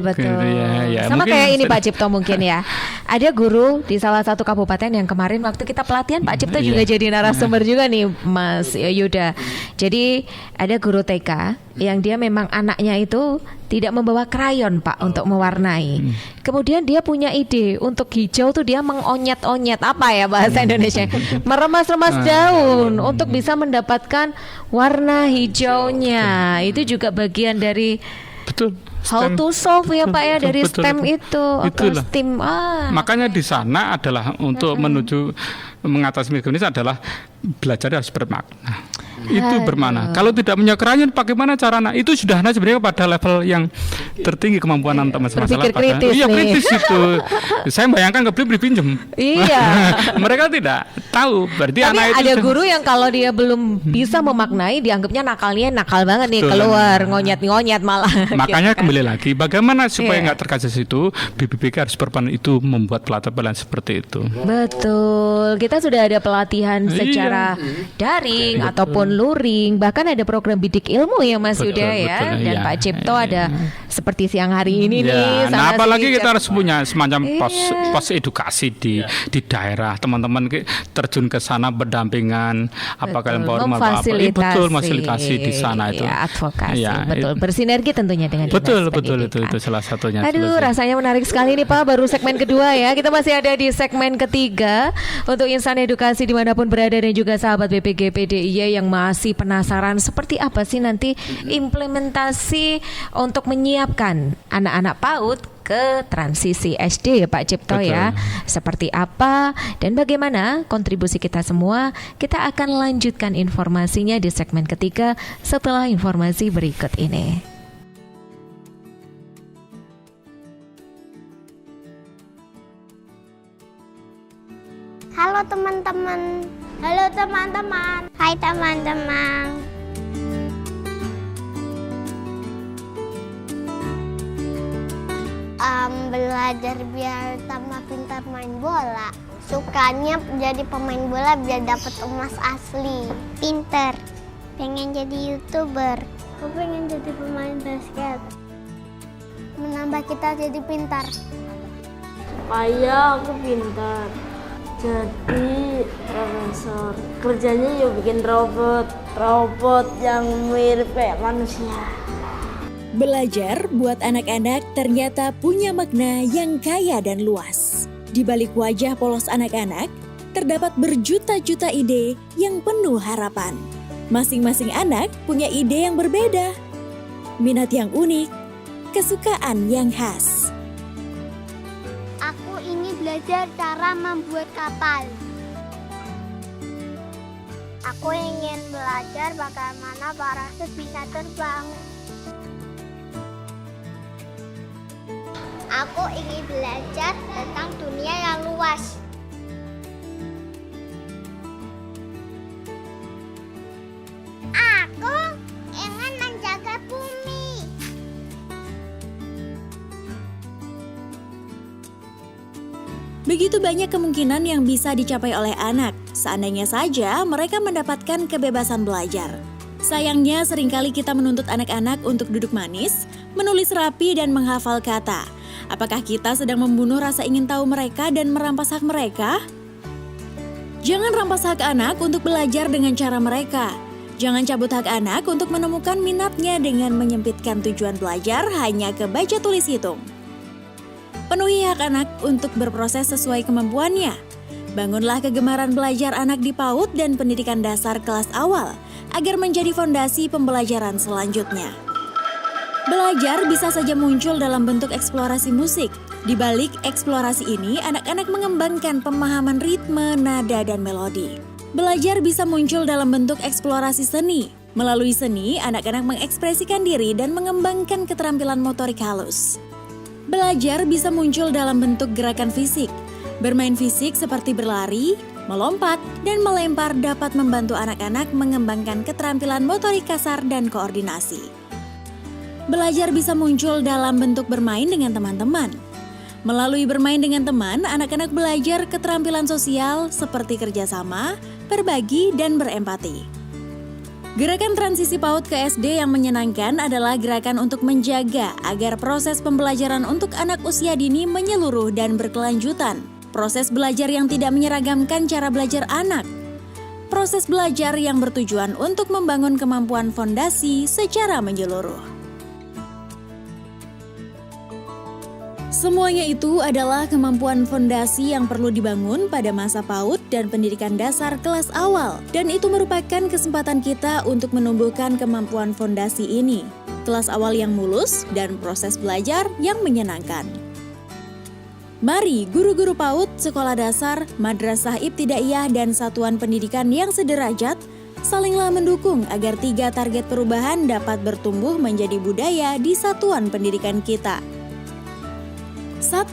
S3: Ya,
S2: Sama
S3: mungkin
S2: kayak ini Pak Cipto mungkin ya. Ada guru di salah satu kabupaten yang kemarin waktu kita pelatihan Pak Cipto juga jadi narasumber juga nih Mas Yuda. Jadi ada guru TK yang dia memang anaknya itu tidak membawa krayon Pak untuk mewarnai. Kemudian dia punya ide untuk hijau tuh dia mengonyet-onyet apa ya bahasa Indonesia, meremas-remas daun untuk bisa mendapatkan warna hijaunya. Itu juga bagian dari
S3: Betul.
S2: how
S3: STEM.
S2: to solve ya Pak ya dari
S3: Betul,
S2: STEM
S3: betul.
S2: itu atau
S3: Itulah.
S2: STEM.
S3: Makanya di sana adalah untuk menuju mengatasi miskin adalah belajar harus bermakna. Itu bermakna. Kalau tidak punya krayon, bagaimana caranya? Itu sudah sebenarnya pada level yang tertinggi kemampuan untuk masalah.
S2: Berpikir kritis
S3: Iya
S2: nih.
S3: kritis itu. Saya bayangkan nggak boleh dipinjem.
S2: Iya.
S3: Mereka tidak tahu. Berarti
S2: Tapi
S3: anak itu
S2: ada
S3: sudah-
S2: guru yang kalau dia belum bisa memaknai dianggapnya nakalnya nakal banget nih,
S3: Betul.
S2: keluar ngonyet-ngonyet malah.
S3: Makanya
S2: gitu kan.
S3: kembali lagi, bagaimana supaya
S2: Iya.
S3: nggak terkasus itu, BPPK harus berperan itu membuat pelatihan seperti itu.
S2: Betul. Kita sudah ada pelatihan
S3: Iya.
S2: secara daring ataupun luring, bahkan ada program bidik ilmu ya Mas
S3: Betul,
S2: Yuda ya.
S3: betul,
S2: Dan
S3: iya.
S2: Pak Cipto ada seperti siang hari ini nih.
S3: Ya,
S2: sana
S3: nah apalagi
S2: sini
S3: kita
S2: jam-
S3: harus punya semacam
S2: Iya.
S3: pos edukasi di daerah, teman-teman terjun ke sana berdampingan, apakah informal apa betul fasilitasi di sana itu.
S2: Ya, advokasi,
S3: Ya,
S2: betul. Bersinergi tentunya dengan
S3: Betul,
S2: dinas
S3: betul
S2: pendidikan.
S3: itu salah satunya.
S2: Aduh, rasanya menarik sekali nih Pak. Baru segmen kedua ya. Kita masih ada di segmen ketiga untuk insan edukasi dimanapun berada dan juga sahabat BPGP DIY yang masih penasaran seperti apa sih nanti implementasi untuk menyiapkan anak-anak PAUD ke transisi SD ya Pak Cipto
S3: Betul.
S2: ya. Seperti apa dan bagaimana kontribusi kita semua. Kita akan lanjutkan informasinya di segmen ketiga setelah informasi berikut ini.
S6: Halo teman-teman. Halo teman-teman. Hai teman-teman. Belajar biar tambah pintar main bola. Sukanya jadi pemain bola biar dapat emas asli. Pintar. Pengen jadi YouTuber. Aku pengen jadi pemain basket. Menambah kita jadi pintar.
S7: Supaya aku pintar. Jadi profesor. Kerjanya ya bikin robot yang mirip kayak manusia.
S8: Belajar buat anak-anak ternyata punya makna yang kaya dan luas. Di balik wajah polos anak-anak, terdapat berjuta-juta ide yang penuh harapan. Masing-masing anak punya ide yang berbeda, minat yang unik, kesukaan yang khas.
S6: Aku ingin belajar cara membuat kapal. Aku ingin belajar bagaimana parasut bisa terbang. Aku ingin belajar tentang dunia yang luas. Aku ingin menjaga bumi.
S8: Begitu banyak kemungkinan yang bisa dicapai oleh anak, seandainya saja mereka mendapatkan kebebasan belajar. Sayangnya seringkali kita menuntut anak-anak untuk duduk manis, menulis rapi dan menghafal kata. Apakah kita sedang membunuh rasa ingin tahu mereka dan merampas hak mereka? Jangan rampas hak anak untuk belajar dengan cara mereka. Jangan cabut hak anak untuk menemukan minatnya dengan menyempitkan tujuan belajar hanya ke baca tulis hitung. Penuhi hak anak untuk berproses sesuai kemampuannya. Bangunlah kegemaran belajar anak di PAUD dan pendidikan dasar kelas awal agar menjadi fondasi pembelajaran selanjutnya. Belajar bisa saja muncul dalam bentuk eksplorasi musik. Di balik eksplorasi ini, anak-anak mengembangkan pemahaman ritme, nada, dan melodi. Belajar bisa muncul dalam bentuk eksplorasi seni. Melalui seni, anak-anak mengekspresikan diri dan mengembangkan keterampilan motorik halus. Belajar bisa muncul dalam bentuk gerakan fisik. Bermain fisik seperti berlari, melompat, dan melempar dapat membantu anak-anak mengembangkan keterampilan motorik kasar dan koordinasi. Belajar bisa muncul dalam bentuk bermain dengan teman-teman. Melalui bermain dengan teman, anak-anak belajar keterampilan sosial seperti kerjasama, berbagi, dan berempati. Gerakan transisi PAUD ke SD yang menyenangkan adalah gerakan untuk menjaga agar proses pembelajaran untuk anak usia dini menyeluruh dan berkelanjutan. Proses belajar yang tidak menyeragamkan cara belajar anak. Proses belajar yang bertujuan untuk membangun kemampuan fondasi secara menyeluruh. Semuanya itu adalah kemampuan fondasi yang perlu dibangun pada masa PAUD dan pendidikan dasar kelas awal. Dan itu merupakan kesempatan kita untuk menumbuhkan kemampuan fondasi ini. Kelas awal yang mulus dan proses belajar yang menyenangkan. Mari guru-guru PAUD, sekolah dasar, madrasah ibtidaiyah, dan satuan pendidikan yang sederajat salinglah mendukung agar 3 target perubahan dapat bertumbuh menjadi budaya di satuan pendidikan kita. 1.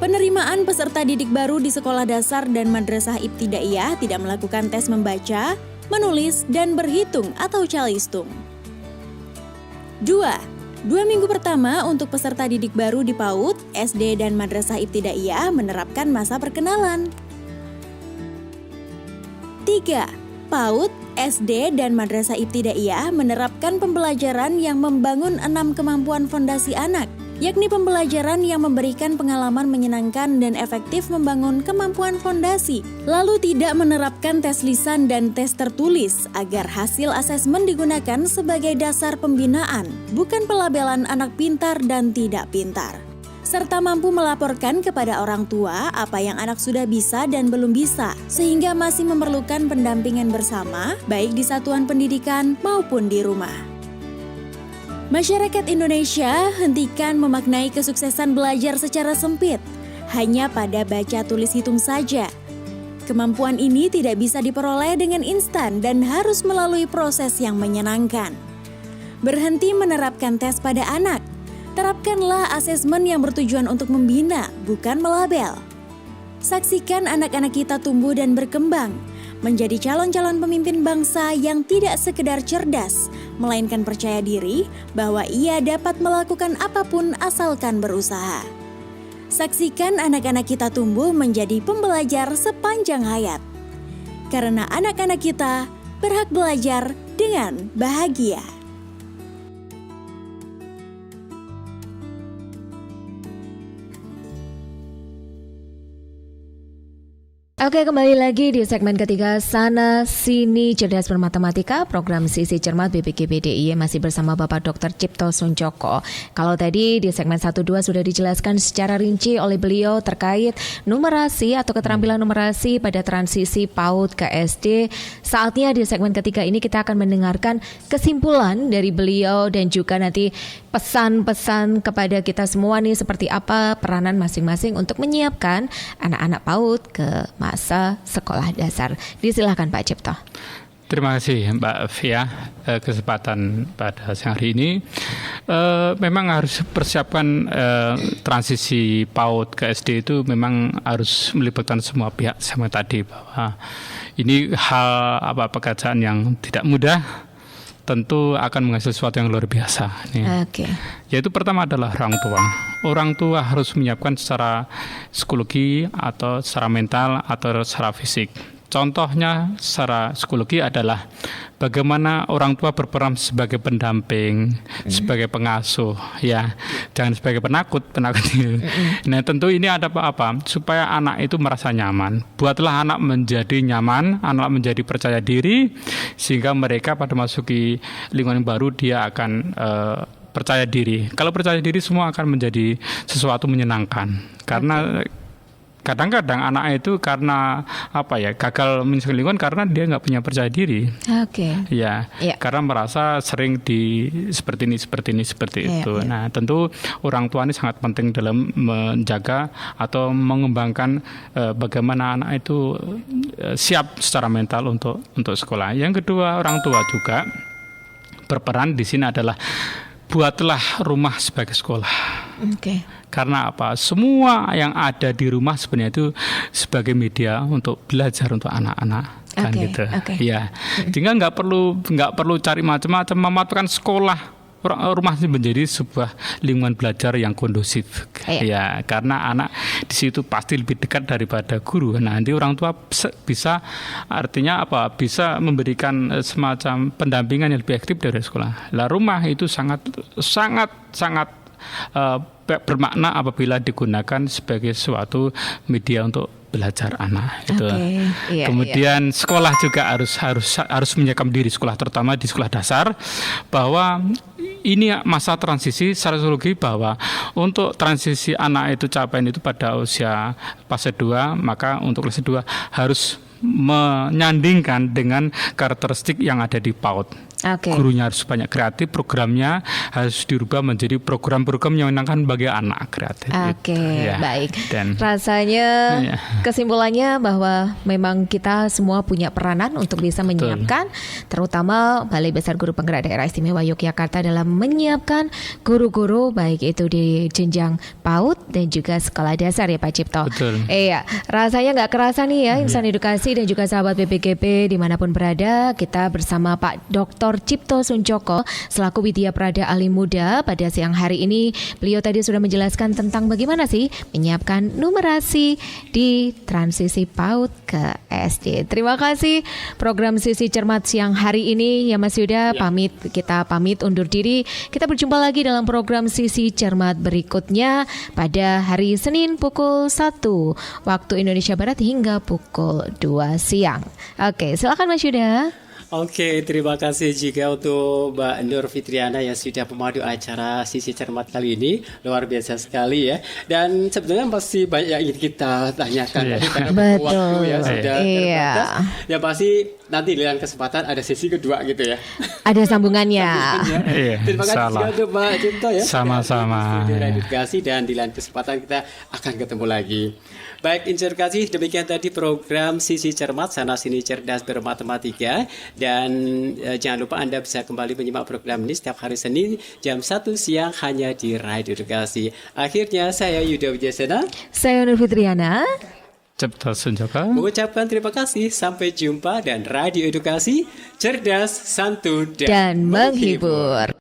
S8: Penerimaan peserta didik baru di sekolah dasar dan madrasah ibtidaiyah tidak melakukan tes membaca, menulis, dan berhitung atau calistung. 2. 2 minggu pertama untuk peserta didik baru di PAUD, SD, dan madrasah ibtidaiyah menerapkan masa perkenalan. 3. PAUD, SD, dan madrasah ibtidaiyah menerapkan pembelajaran yang membangun 6 kemampuan fondasi anak, yakni pembelajaran yang memberikan pengalaman menyenangkan dan efektif membangun kemampuan fondasi, lalu tidak menerapkan tes lisan dan tes tertulis agar hasil asesmen digunakan sebagai dasar pembinaan, bukan pelabelan anak pintar dan tidak pintar. Serta mampu melaporkan kepada orang tua apa yang anak sudah bisa dan belum bisa, sehingga masih memerlukan pendampingan bersama, baik di satuan pendidikan maupun di rumah. Masyarakat Indonesia, hentikan memaknai kesuksesan belajar secara sempit, hanya pada baca tulis hitung saja. Kemampuan ini tidak bisa diperoleh dengan instan dan harus melalui proses yang menyenangkan. Berhenti menerapkan tes pada anak. Terapkanlah asesmen yang bertujuan untuk membina, bukan melabel. Saksikan anak-anak kita tumbuh dan berkembang, menjadi calon-calon pemimpin bangsa yang tidak sekedar cerdas, melainkan percaya diri bahwa ia dapat melakukan apapun asalkan berusaha. Saksikan anak-anak kita tumbuh menjadi pembelajar sepanjang hayat. Karena anak-anak kita berhak belajar dengan bahagia.
S2: Oke, kembali lagi di segmen ketiga Sana Sini Cerdas Bermatematika, program Sisi Cermat BPKB DIY, masih bersama Bapak Dr. Cipto Suncoko. Kalau tadi di segmen 1-2 sudah dijelaskan secara rinci oleh beliau terkait numerasi atau keterampilan numerasi pada transisi PAUD ke SD. Saatnya di segmen ketiga ini kita akan mendengarkan kesimpulan dari beliau dan juga nanti pesan-pesan kepada kita semua nih, seperti apa peranan masing-masing untuk menyiapkan anak-anak PAUD ke masa sekolah dasar. Disilahkan Pak Cipto.
S3: Terima kasih Mbak Fia, kesempatan pada siang hari ini. Memang harus persiapkan transisi PAUD ke SD itu memang harus melibatkan semua pihak sama tadi, bahwa ini hal pekerjaan yang tidak mudah, tentu akan menghasilkan sesuatu yang luar biasa.
S2: Oke.
S3: Yaitu pertama adalah orang tua. Orang tua harus menyiapkan secara psikologi atau secara mental atau secara fisik. Contohnya secara psikologi adalah bagaimana orang tua berperan sebagai pendamping, sebagai pengasuh, ya, jangan sebagai penakut. Nah, tentu ini ada apa? Supaya anak itu merasa nyaman. Buatlah anak menjadi nyaman, anak menjadi percaya diri, sehingga mereka pada masuki lingkungan baru dia akan percaya diri. Kalau percaya diri, semua akan menjadi sesuatu menyenangkan. Karena kadang-kadang anak itu karena gagal menyesuaikan lingkungan karena dia nggak punya percaya diri.
S2: Oke.
S3: Ya, karena merasa sering seperti ini itu. Nah, tentu orang tua ini sangat penting dalam menjaga atau mengembangkan bagaimana anak itu siap secara mental untuk sekolah. Yang kedua, orang tua juga berperan di sini adalah buatlah rumah sebagai sekolah.
S2: Oke.
S3: Karena apa? Semua yang ada di rumah sebenarnya itu sebagai media untuk belajar untuk anak-anak, kan gitu. Ya, sehingga nggak perlu cari macam-macam, memanfaatkan sekolah. Rumah menjadi sebuah lingkungan belajar yang kondusif, ya, karena anak di situ pasti lebih dekat daripada guru. Nah, nanti orang tua bisa memberikan semacam pendampingan yang lebih aktif dari sekolah. Lah, rumah itu sangat bermakna apabila digunakan sebagai suatu media untuk belajar anak itu. Kemudian sekolah juga harus menyiapkan diri, sekolah terutama di sekolah dasar, bahwa ini masa transisi secara psikologi, bahwa untuk transisi anak itu capaian itu pada usia fase 2, maka untuk fase 2 harus menyandingkan dengan karakteristik yang ada di PAUD. Gurunya harus banyak kreatif, programnya harus dirubah menjadi program-program yang menyenangkan bagi anak kreatif.
S2: Baik. Rasanya kesimpulannya bahwa memang kita semua punya peranan untuk bisa menyiapkan, terutama Balai Besar Guru Penggerak Daerah Istimewa Yogyakarta dalam menyiapkan guru-guru baik itu di jenjang PAUD dan juga sekolah dasar, ya Pak Cipto. Rasanya nggak kerasa nih ya, insan edukasi dan juga sahabat BPKB dimanapun berada, kita bersama Pak Dr. Cipto Suncoko selaku Widya Prada Ahli Muda. Pada siang hari ini beliau tadi sudah menjelaskan tentang bagaimana sih menyiapkan numerasi di transisi PAUD ke SD. Terima kasih program Sisi Cermat siang hari ini ya Mas Yuda. Kita pamit undur diri. Kita berjumpa lagi dalam program Sisi Cermat berikutnya pada hari Senin pukul 1 waktu Indonesia Barat hingga pukul 2 siang. Oke, silakan Mas Yuda.
S1: Oke, terima kasih juga untuk Mbak Nur Fitriana yang sudah memadu acara Sisi Cermat kali ini. Luar biasa sekali ya. Dan sebenarnya masih banyak yang ingin kita tanyakan karena waktu yang sudah terbatas. Ya pasti nanti dalam kesempatan ada sesi kedua gitu ya.
S2: Ada sambungannya.
S1: Terima kasih juga untuk Mbak Cipto ya.
S3: Sama-sama.
S1: Edukasi, dan di lain kesempatan kita akan ketemu lagi. Baik, inspirasi demikian tadi program Sisi Cermat, Sana Sini Cerdas Bermatematika. Dan jangan lupa Anda bisa kembali menyimak program ini setiap hari Senin jam 1 siang hanya di Radio Edukasi. Akhirnya saya Yuda Wijayasena,
S2: saya Nur Fitriana,
S3: Cipto Suncoko
S1: mengucapkan terima kasih. Sampai jumpa, dan Radio Edukasi cerdas, santun, dan menghibur.